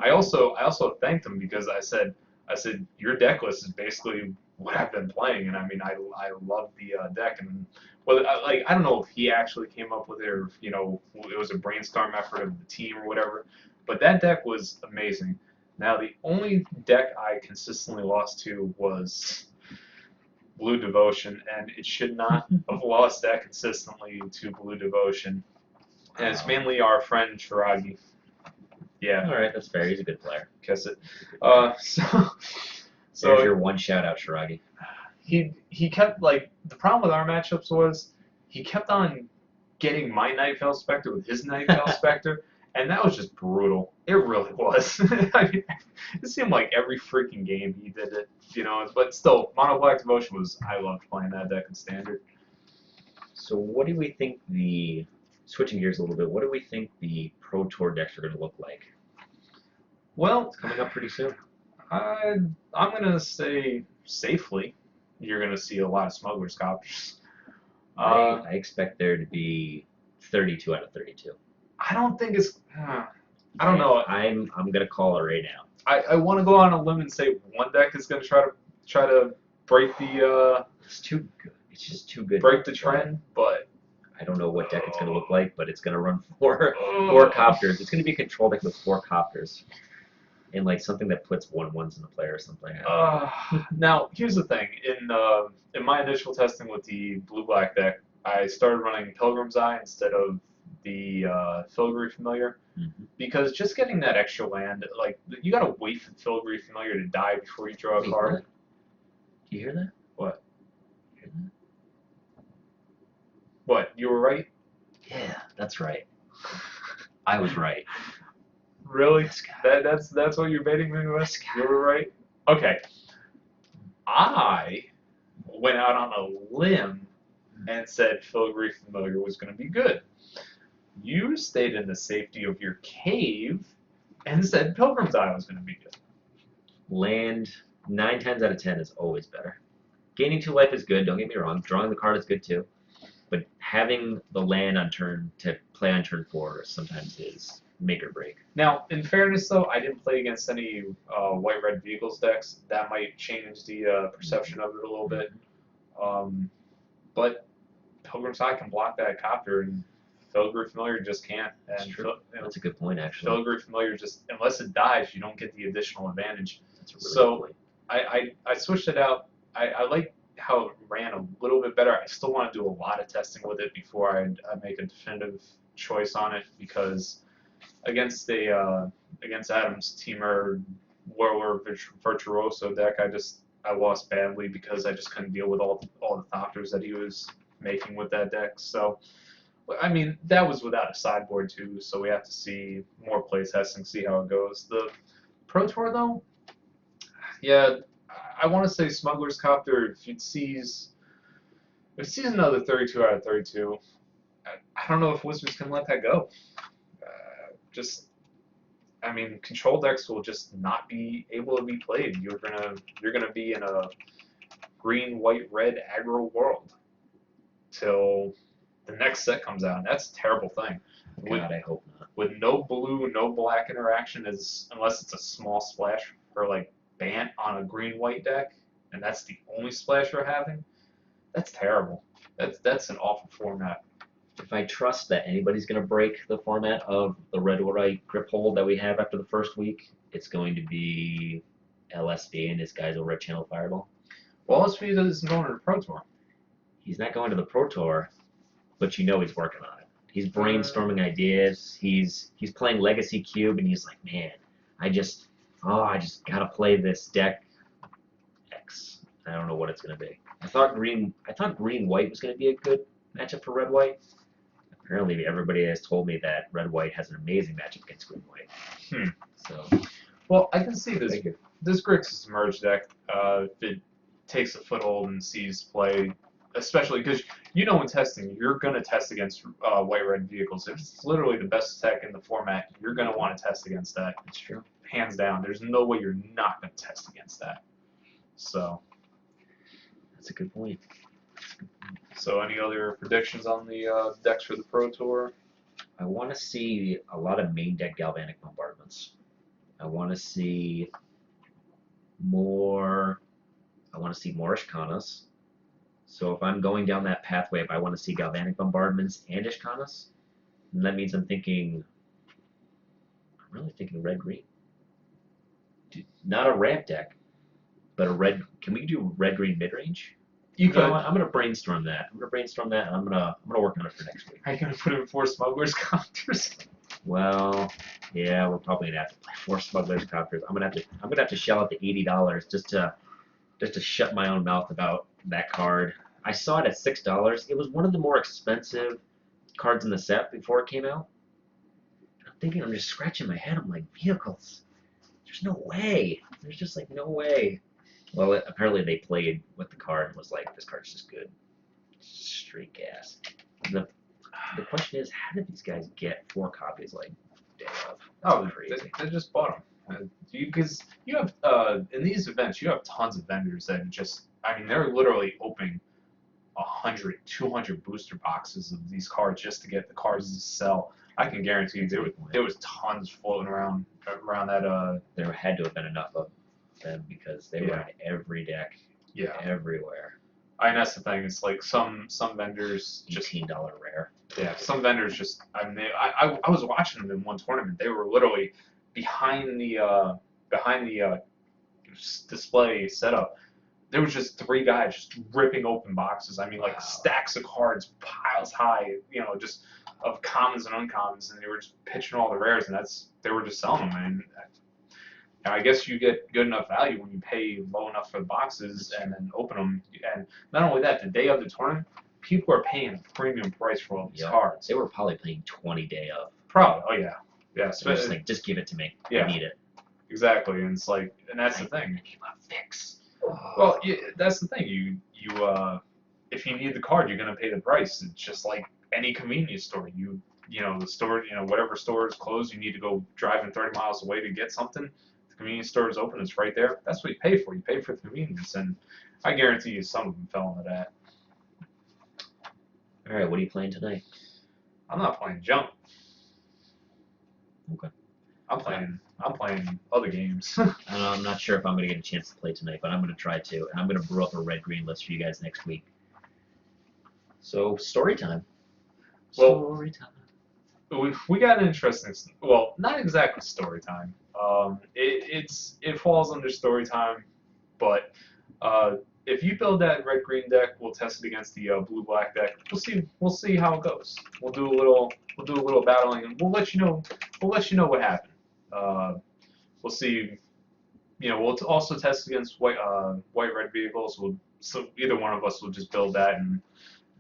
I also thanked him because I said your deck list is basically what I've been playing, and I mean I love the deck, and well I don't know if he actually came up with it or if, it was a brainstorm effort of the team or whatever, but that deck was amazing. Now the only deck I consistently lost to was Blue Devotion, and it should not have lost that consistently to Blue Devotion, and it's mainly our friend Shiragi. Yeah. All right, that's fair. He's a good player. Kiss it. So There's your one shout out, Shiragi. he kept the problem with our matchups was he kept on getting my Night Veil Spectre with his Night Veil Spectre, and that was just brutal. It really was. I mean, it seemed like every freaking game he did it, But still, Mono Black Devotion I loved playing that deck in Standard. So what do we think switching gears a little bit, what do we think the Pro Tour decks are going to look like? Well, It's coming up pretty soon. I'm gonna say safely, you're gonna see a lot of Smuggler's Copters. I expect there to be 32 out of 32. I don't think it's. I don't know. I'm gonna call it right now. I want to go on a limb and say one deck is gonna try to break the. It's too good. It's just too good. Break the trend, but I don't know what deck it's gonna look like, but it's gonna run four copters. It's gonna be a control deck with 4 copters. And something that puts 1/1s in the play or something. Now here's the thing. In my initial testing with the blue-black deck, I started running Pilgrim's Eye instead of the Filigree Familiar, because just getting that extra land, you gotta wait for Filigree Familiar to die before you draw a card. What? Do you hear that? What? You hear that? What? You were right. Yeah, that's right. I was right. Really? This guy. That's what you're baiting me with? You were right? Okay. I went out on a limb and said Filigree Familiar was going to be good. You stayed in the safety of your cave and said Pilgrim's Eye was going to be good. Land 9 times out of 10 is always better. Gaining 2 life is good, don't get me wrong. Drawing the card is good too. But having the land on turn to play on turn 4 sometimes is make or break. Now, in fairness, though, I didn't play against any white-red vehicles decks. That might change the perception of it a little bit. But Pilgrim's Eye can block that copter, and Filigree Familiar just can't. That's And true. That's a good point, actually. Filigree Familiar just, unless it dies, you don't get the additional advantage. That's a really good point. I switched it out. I like how it ran a little bit better. I still want to do a lot of testing with it before I make a definitive choice on it, because against Adam's Teamer Warlord Virtuoso deck, I lost badly because I just couldn't deal with all the Thopters that he was making with that deck. So, I mean, that was without a sideboard too, so we have to see more play testing, see how it goes. The Pro Tour though, yeah, I want to say Smuggler's Copter, if it sees another 32 out of 32, I don't know if Wizards can let that go. I mean, control decks will just not be able to be played. You're gonna be in a green, white, red aggro world till the next set comes out, and that's a terrible thing. God, I hope not. With no blue, no black interaction, unless it's a small splash for Bant on a green-white deck, and that's the only splash you're having. That's terrible. That's an awful format. If I trust that anybody's going to break the format of the red or white grip hold that we have after the first week, it's going to be LSV and his guys over at Channel Fireball. Well, LSV isn't going to the Pro Tour. He's not going to the Pro Tour, but he's working on it. He's brainstorming ideas. He's playing Legacy Cube, and he's like, man, I just gotta play this deck X. I don't know what it's gonna be. I thought green white was gonna be a good matchup for red-white. Apparently, everybody has told me that red-white has an amazing matchup against green-white. So, Well, I can see this. thank you. This Grixis merge deck, if it takes a foothold and sees play, especially because you know in testing, you're going to test against white-red vehicles. If it's literally the best tech in the format, you're going to want to test against that. That's true. Hands down. There's no way you're not going to test against that. So, That's a good point. so any other predictions on the decks for the Pro Tour? I want to see a lot of main deck galvanic bombardments. I want to see more. I want to see more Ishkanas. So if I'm going down that pathway, if I want to see galvanic bombardments and Ishkanas, then that means I'm really thinking red-green. Not a ramp deck, but a red. Can we do red-green mid-range? You could. know what? I'm gonna brainstorm that. I'm gonna brainstorm that, and I'm gonna work on it for next week. Are you going to put in 4 smugglers counters? Well, yeah, we're probably gonna have to play 4 smugglers copters. I'm gonna have to shell out the $80 just to shut my own mouth about that card. I saw it at $6. It was one of the more expensive cards in the set before it came out. I'm just scratching my head. I'm like, vehicles. There's no way. There's just like no way. Well, apparently they played with the card and was like, this card's just good. Straight gas. The question is, how did these guys get 4 copies like day of? Oh, crazy. they just bought them. Because you have in these events, you have tons of vendors that just, I mean, they're literally opening 100, 200 booster boxes of these cards just to get the cards to sell. I can guarantee you there was tons floating around that. There had to have been enough of them because they were in every deck, everywhere. I mean, that's the thing. It's like some vendors just $18 rare. Yeah, some vendors just. I mean, I was watching them in one tournament. They were literally behind the display setup. There was just 3 guys just ripping open boxes. I mean, like stacks of cards, piles high. You know, just of commons and uncommons, and they were just pitching all the rares, and they were just selling them. And I guess you get good enough value when you pay low enough for the boxes and then open them. And not only that, the day of the tournament, people are paying a premium price for all these cards. They were probably paying 20 day of. Probably. Oh yeah. Yeah. So just like, just give it to me. Yeah. I need it. Exactly. And it's like, and that's the thing. Fix. Well, that's the thing. You if you need the card, you're gonna pay the price. It's just like any convenience store. You know the store. You know whatever store is closed, you need to go driving 30 miles away to get something. The convenience store is open. It's right there. That's what you pay for. You pay for the convenience, and I guarantee you some of them fell into that. All right, what are you playing tonight? I'm not playing junk. Okay. I'm playing other games. I'm not sure if I'm going to get a chance to play tonight, but I'm going to try to, and I'm going to brew up a red-green list for you guys next week. So, story time. Well, Story time. We got an interesting, well, not exactly story time. It falls under story time, but if you build that red-green deck, we'll test it against the blue-black deck. We'll see how it goes. We'll do a little battling, and we'll let you know what happened. We'll see. You know, we'll also test against white-red vehicles. So either one of us will just build that, and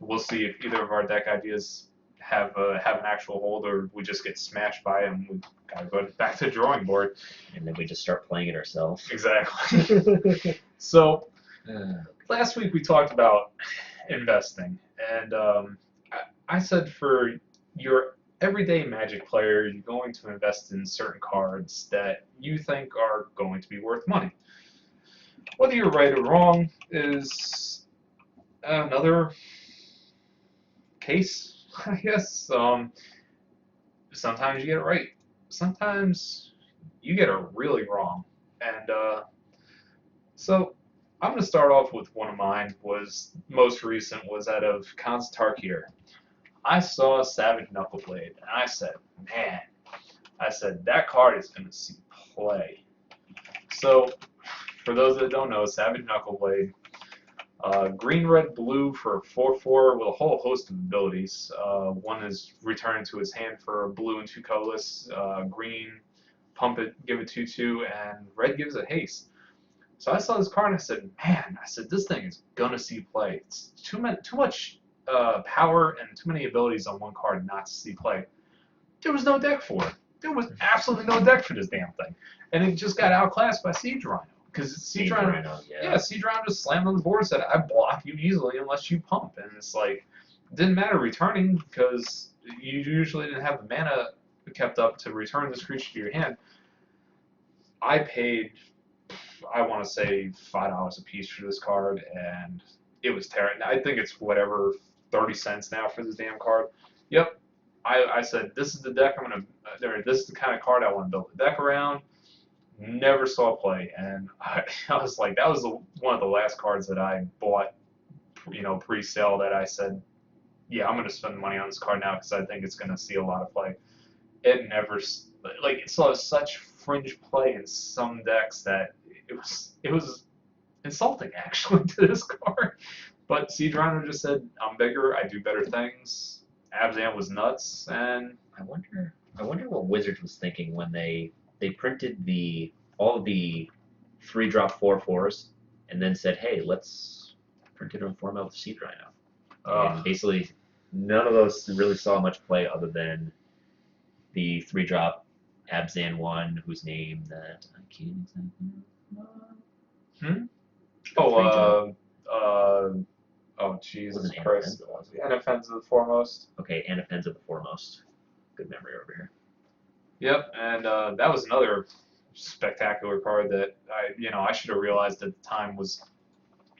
we'll see if either of our deck ideas have an actual hold, or we just get smashed by it and we gotta go back to the drawing board. And then we just start playing it ourselves. Exactly. So last week we talked about investing, and I said for your everyday Magic player, you're going to invest in certain cards that you think are going to be worth money. Whether you're right or wrong is another case, I guess. Sometimes you get it right. Sometimes you get it really wrong. And so I'm going to start off with one of mine. Most recent was out of Khans Tarkir. I saw Savage Knuckleblade, and I said, man, that card is going to see play. So, for those that don't know, Savage Knuckleblade, green, red, blue for 4/4 with a whole host of abilities. One is return to his hand for blue and 2 colorless. Green, pump it, give it 2/2, and red gives it haste. So I saw this card and I said, man, this thing is going to see play. It's too much power and too many abilities on one card not to see play. There was no deck for it. There was absolutely no deck for this damn thing, and it just got outclassed by Siege Rhino. Because Siege Rhino, Siege Rhino just slammed on the board and said, "I block you easily unless you pump," and it's like, it didn't matter returning because you usually didn't have the mana kept up to return this creature to your hand. I paid, I want to say $5 a piece for this card, and it was terrible. I think it's whatever 30 cents now for this damn card. Yep. I said, this is the deck I'm gonna. This is the kind of card I want to build the deck around. Never saw play, and I was like, that was one of the last cards that I bought, pre-sale. That I said, yeah, I'm gonna spend money on this card now because I think it's gonna see a lot of play. It never, like, it saw such fringe play in some decks that it was insulting actually to this card. But Siege Rhino just said, I'm bigger, I do better things. Abzan was nuts, and I wonder what Wizards was thinking when they printed all the 3-drop 4/4s and then said, hey, let's print it in format with Siege Rhino. And basically, none of those really saw much play other than the 3-drop Abzan one, whose name that I can't exactly. Oh, Jesus Wasn't Christ. Anafenza. Anafenza the foremost. Okay, Anafenza the foremost. Good memory over here. Yep, and that was another spectacular card that I should have realized at the time was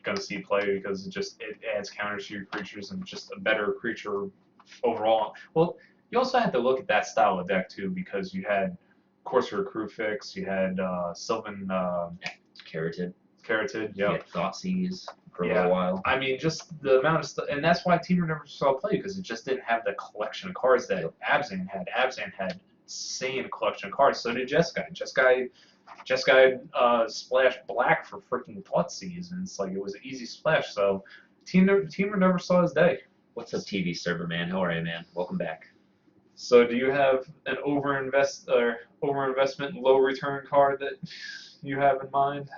going to see play because it adds counters to your creatures and just a better creature overall. Well, you also had to look at that style of deck too because you had Corsair Crewfix, you had Sylvan Carotid. Yep. You had Thoughtseize for a little while. I mean, just the amount of stuff, and that's why Team never saw play because it just didn't have the collection of cards that Abzan had. Abzan had insane collection of cards. So did Jeskai. Jeskai splashed black for freaking Thoughtseize, and it's like it was an easy splash. So Teamer never saw his day. What's up, TV server man? How are you, man? Welcome back. So do you have an overinvestment low return card that you have in mind?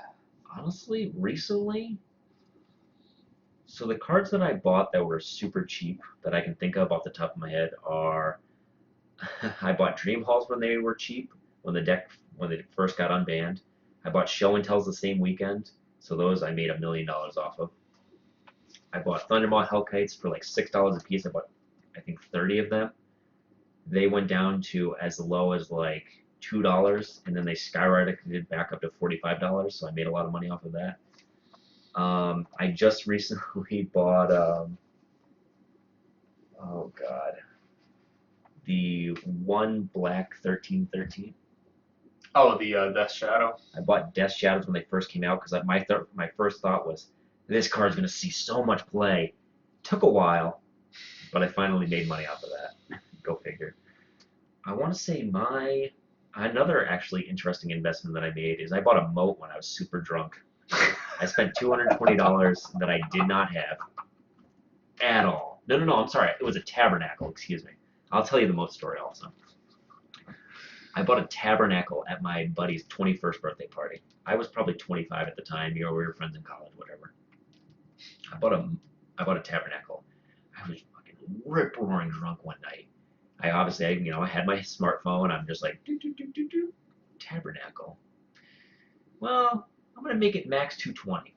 Honestly, recently, so the cards that I bought that were super cheap that I can think of off the top of my head are I bought Dream Halls when they were cheap, when they first got unbanned. I bought Show and Tells the same weekend, so those I made $1 million off of. I bought Thundermaw Hellkites for like $6 a piece. I bought, I think, 30 of them. They went down to as low as like $2, and then they skyrocketed back up to $45, so I made a lot of money off of that. I just recently bought, oh god, the one black 1313. Oh, the Death Shadow. I bought Death Shadows when they first came out because my first thought was, this card's going to see so much play. Took a while, but I finally made money off of that. Go figure. I want to say another actually interesting investment that I made is I bought a moat when I was super drunk. I spent $220 that I did not have at all. No, I'm sorry. It was a tabernacle, excuse me. I'll tell you the moat story also. I bought a tabernacle at my buddy's 21st birthday party. I was probably 25 at the time. We were friends in college, whatever. I bought a tabernacle. I was fucking rip-roaring drunk one night. I had my smartphone. I'm just like, tabernacle. Well, I'm gonna make it max 220.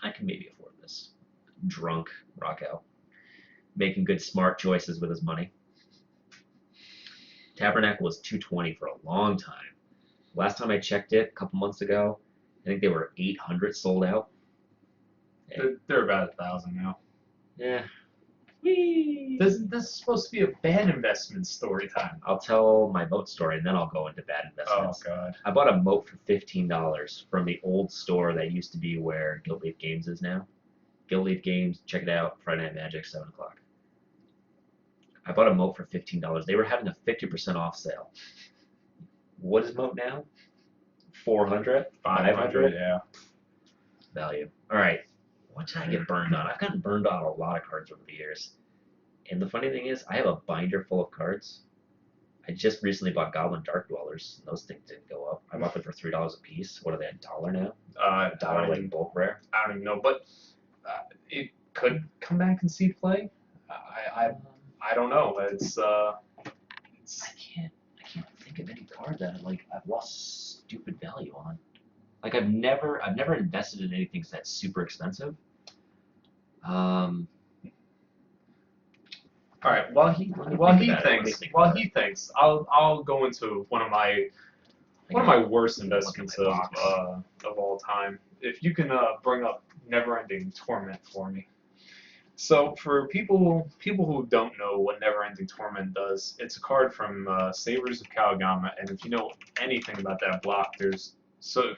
I can maybe afford this. Drunk, rock out, making good smart choices with his money. Tabernacle was 220 for a long time. Last time I checked it, a couple months ago, I think they were 800 sold out. They're about 1,000 now. Yeah. This is supposed to be a bad investment story time. I'll tell my moat story and then I'll go into bad investments. Oh god. I bought a moat for $15 from the old store that used to be where Guildleaf Games is now. Guildleaf Games, check it out, Friday Night Magic, 7 o'clock. I bought a moat for $15. They were having a 50% off sale. What is moat now? 400? 500? Yeah. Value. Alright. What did I get burned on? I've gotten burned on a lot of cards over the years. And the funny thing is, I have a binder full of cards. I just recently bought Goblin Dark Dwellers. Those things didn't go up. I bought them for $3 a piece. What are they, $1 now? $1 like bulk rare? I don't even know, but it could come back and see play. I don't know. It's I can't think of any card that like I've lost stupid value on. Like I've never invested in anything that's super expensive. Um, all right. While he thinks, I'll go into one of my worst investments of all time. If you can bring up Never-Ending Torment for me. So for people who don't know what Never-Ending Torment does, it's a card from Sabers of Kaladesh, and if you know anything about that block, there's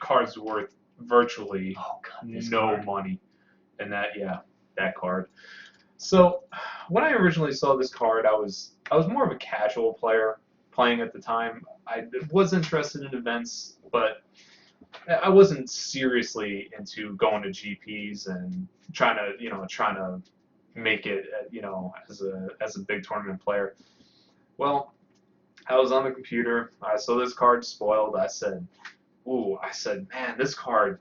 cards worth virtually no money, and that card. So when I originally saw this card, I was more of a casual player playing at the time. I was interested in events, but I wasn't seriously into going to GPs and trying to make it, as a big tournament player. Well, I was on the computer. I saw this card spoiled. I said, man, this card.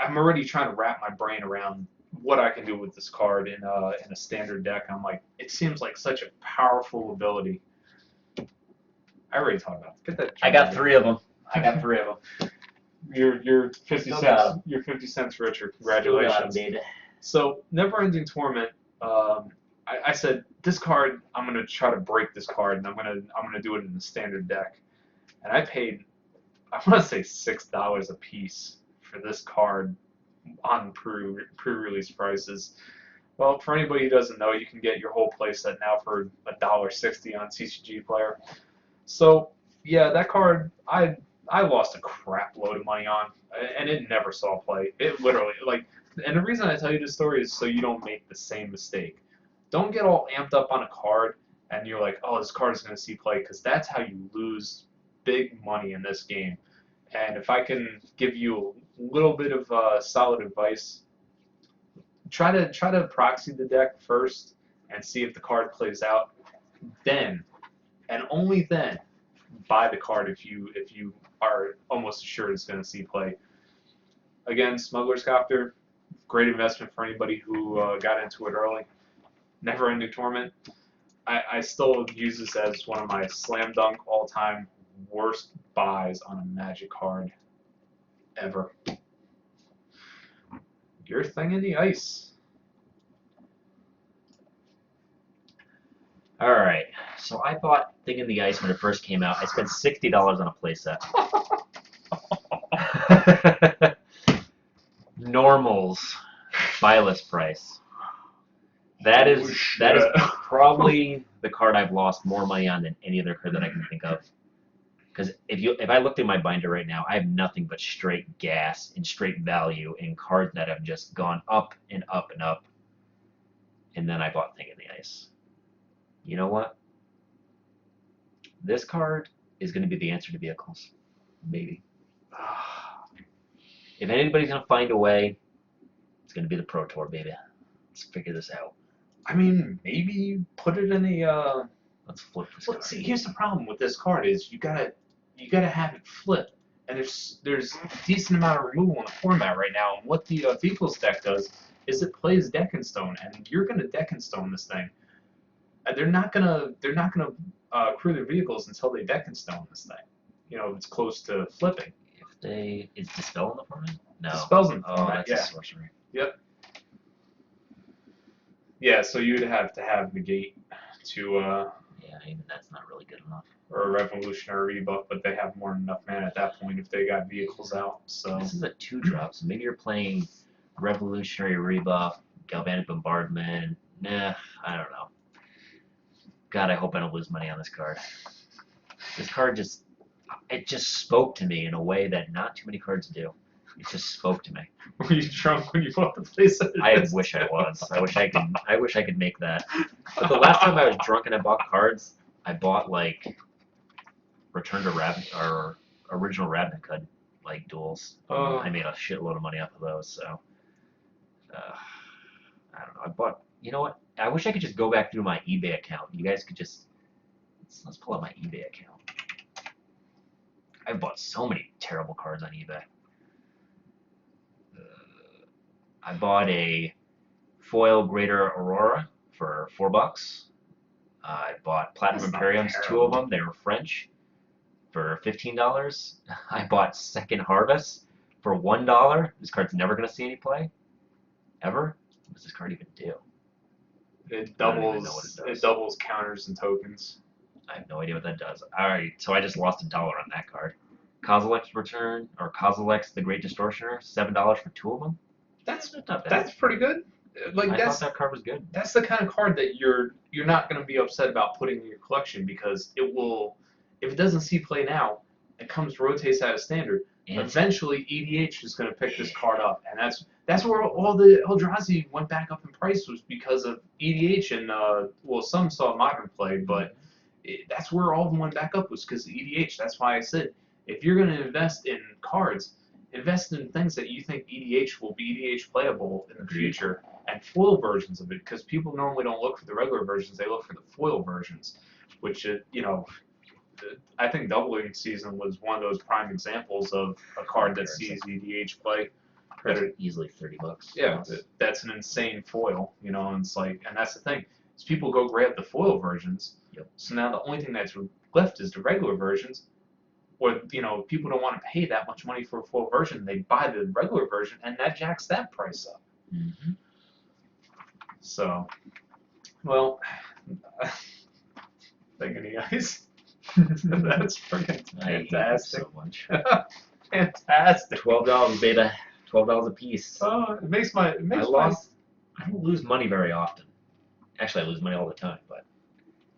I'm already trying to wrap my brain around what I can do with this card in a standard deck. I'm like, it seems like such a powerful ability. I already talked about it. Get that. I got 3 of them. I got 3 of them. You're 50 cents. You're 50 cents richer. Congratulations. So, Never-Ending Torment. I said this card. I'm gonna try to break this card, and I'm gonna do it in the standard deck. And I paid, I want to say $6 a piece for this card on pre-release prices. Well, for anybody who doesn't know, you can get your whole playset now for $1.60 on TCG Player. So yeah, that card I lost a crap load of money on, and it never saw play. It literally and the reason I tell you this story is so you don't make the same mistake. Don't get all amped up on a card and you're like, oh, this card is going to see play, because that's how you lose big money in this game. And if I can give you a little bit of solid advice, try to proxy the deck first and see if the card plays out. Then, and only then, buy the card if you are almost assured it's going to see play. Again, Smuggler's Copter, great investment for anybody who got into it early. Never-Ending Torment, I still use this as one of my slam dunk all-time worst buys on a Magic card ever. Your Thing in the Ice. All right. So I bought Thing in the Ice when it first came out. I spent $60 on a playset. Normals buy list price. That is probably the card I've lost more money on than any other card that I can think of. Because if I looked at my binder right now, I have nothing but straight gas and straight value in cards that have just gone up and up and up. And then I bought Thing in the Ice. You know what? This card is going to be the answer to vehicles. Maybe. If anybody's going to find a way, it's going to be the Pro Tour, baby. Let's figure this out. I mean, maybe put it in a. Let's flip this Well, card. see, here's the problem with this card is you gotta have it flip, and there's a decent amount of removal in the format right now. And what the Vehicles deck does is it plays Deck and Stone, and you're gonna Deck and Stone this thing. And they're not gonna crew their vehicles until they Deck and Stone this thing. You know, it's close to flipping. Is Dispel in the format? No. Dispel's in the Oh, format, that's yeah. a sorcery. Yep. Yeah, so you'd have to have Negate to Yeah, even that's not really good enough. or a Revolutionary Rebuff, but they have more than enough mana at that point if they got vehicles out. So This is a 2-drop, so maybe you're playing Revolutionary Rebuff, Galvanic Bombardment. Nah, I don't know. God, I hope I don't lose money on this card. This card just spoke to me in a way that not too many cards do. It just spoke to me. were you drunk when you bought the playset? I wish I was. I wish I could make that. But the last time I was drunk and I bought cards, I bought like Return to Ravnica or original Ravnica like duels. I made a shitload of money off of those. So I don't know. I bought. You know what? I wish I could just go back through my eBay account. You guys could just let's pull out my eBay account. I've bought so many terrible cards on eBay. I bought a foil Greater Aurora for $4. I bought Platinum That's not Imperiums, 2 terrible. of them. They were French for $15. I bought Second Harvest for $1. This card's never gonna see any play, ever. What does this card even do? It I don't even know what doubles. it does. It doubles counters and tokens. I have no idea what that does. Alright, so I just lost $1 on that card. Kozilek's Return, or Kozilek's the Great Distortioner, $7 for 2 of them. That's not bad. that's pretty good. Like I that's thought that card was good. that's the kind of card that you're not going to be upset about putting in your collection because it will, if it doesn't see play now, it rotates out of standard. And Eventually, EDH is going to pick this card up, and that's where all the Eldrazi went back up in price, was because of EDH and well, some saw modern play, but that's where all of them went back up, was because of EDH. That's why I said, if you're going to invest in cards, invest in things that you think EDH will be EDH playable in the Agreed. future, and foil versions of it, because people normally don't look for the regular versions, they look for the foil versions, which, you know, I think Doubling Season was one of those prime examples of a card that sees EDH play. Price easily $30. Yeah, that's an insane foil, you know, and it's like, and that's the thing, is people go grab the foil versions, Yep. so now the only thing that's left is the regular versions, or, you know, people don't want to pay that much money for a full version, they buy the regular version, and that jacks that price up. Mm-hmm. So, well, thank you guys. That's freaking I hate it fantastic. so much. Fantastic. $12, beta. $12 a piece. Oh, it makes my. I don't lose money very often. Actually, I lose money all the time, but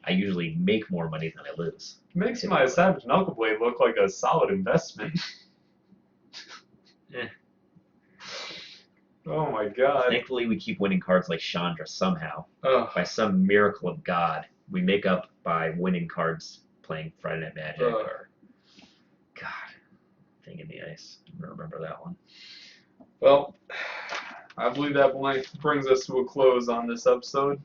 I usually make more money than I lose. Makes my Savage Knuckleblade look like a solid investment. Eh. Oh my god. Thankfully, we keep winning cards like Chandra somehow. Ugh. By some miracle of God, we make up by winning cards playing Friday Night Magic or God, Thing in the Ice. I remember that one. Well, I believe that brings us to a close on this episode.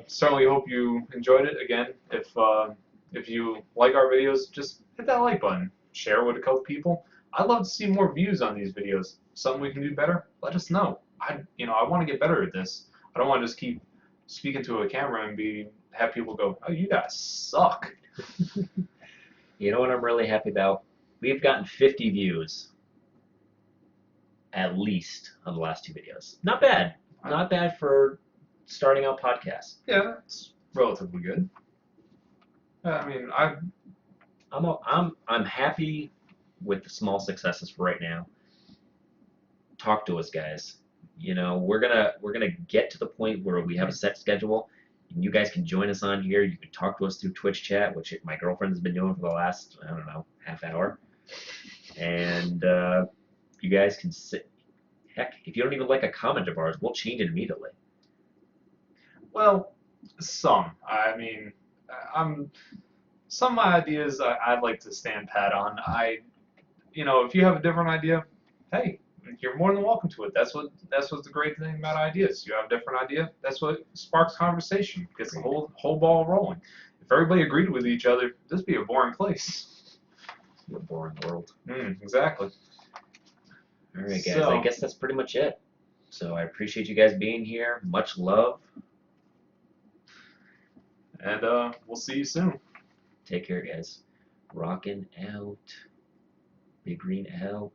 Certainly hope you enjoyed it. Again, if you like our videos, just hit that like button. Share with a couple people. I'd love to see more views on these videos. Something we can do better? Let us know. I want to get better at this. I don't want to just keep speaking to a camera and have people go, "Oh, you guys suck." You know what I'm really happy about? We've gotten 50 views, at least, on the last 2 videos. Not bad. Not bad for starting out podcasts. Yeah, it's relatively good. I mean, I'm happy with the small successes for right now. Talk to us, guys. You know, we're gonna get to the point where we have a set schedule, and you guys can join us on here. You can talk to us through Twitch chat, which my girlfriend has been doing for the last, I don't know, half hour. And you guys can sit. Heck, if you don't even like a comment of ours, we'll change it immediately. well, some. I mean, some of my ideas I'd like to stand pat on. If you have a different idea, hey, you're more than welcome to it. That's what's the great thing about ideas. You have a different idea. That's what sparks conversation, gets the whole ball rolling. If everybody agreed with each other, this would be a boring place. A boring world. Exactly. All right, guys. So- I guess that's pretty much it. So I appreciate you guys being here. Much love. And we'll see you soon. Take care, guys. Rockin' out. Big Green out.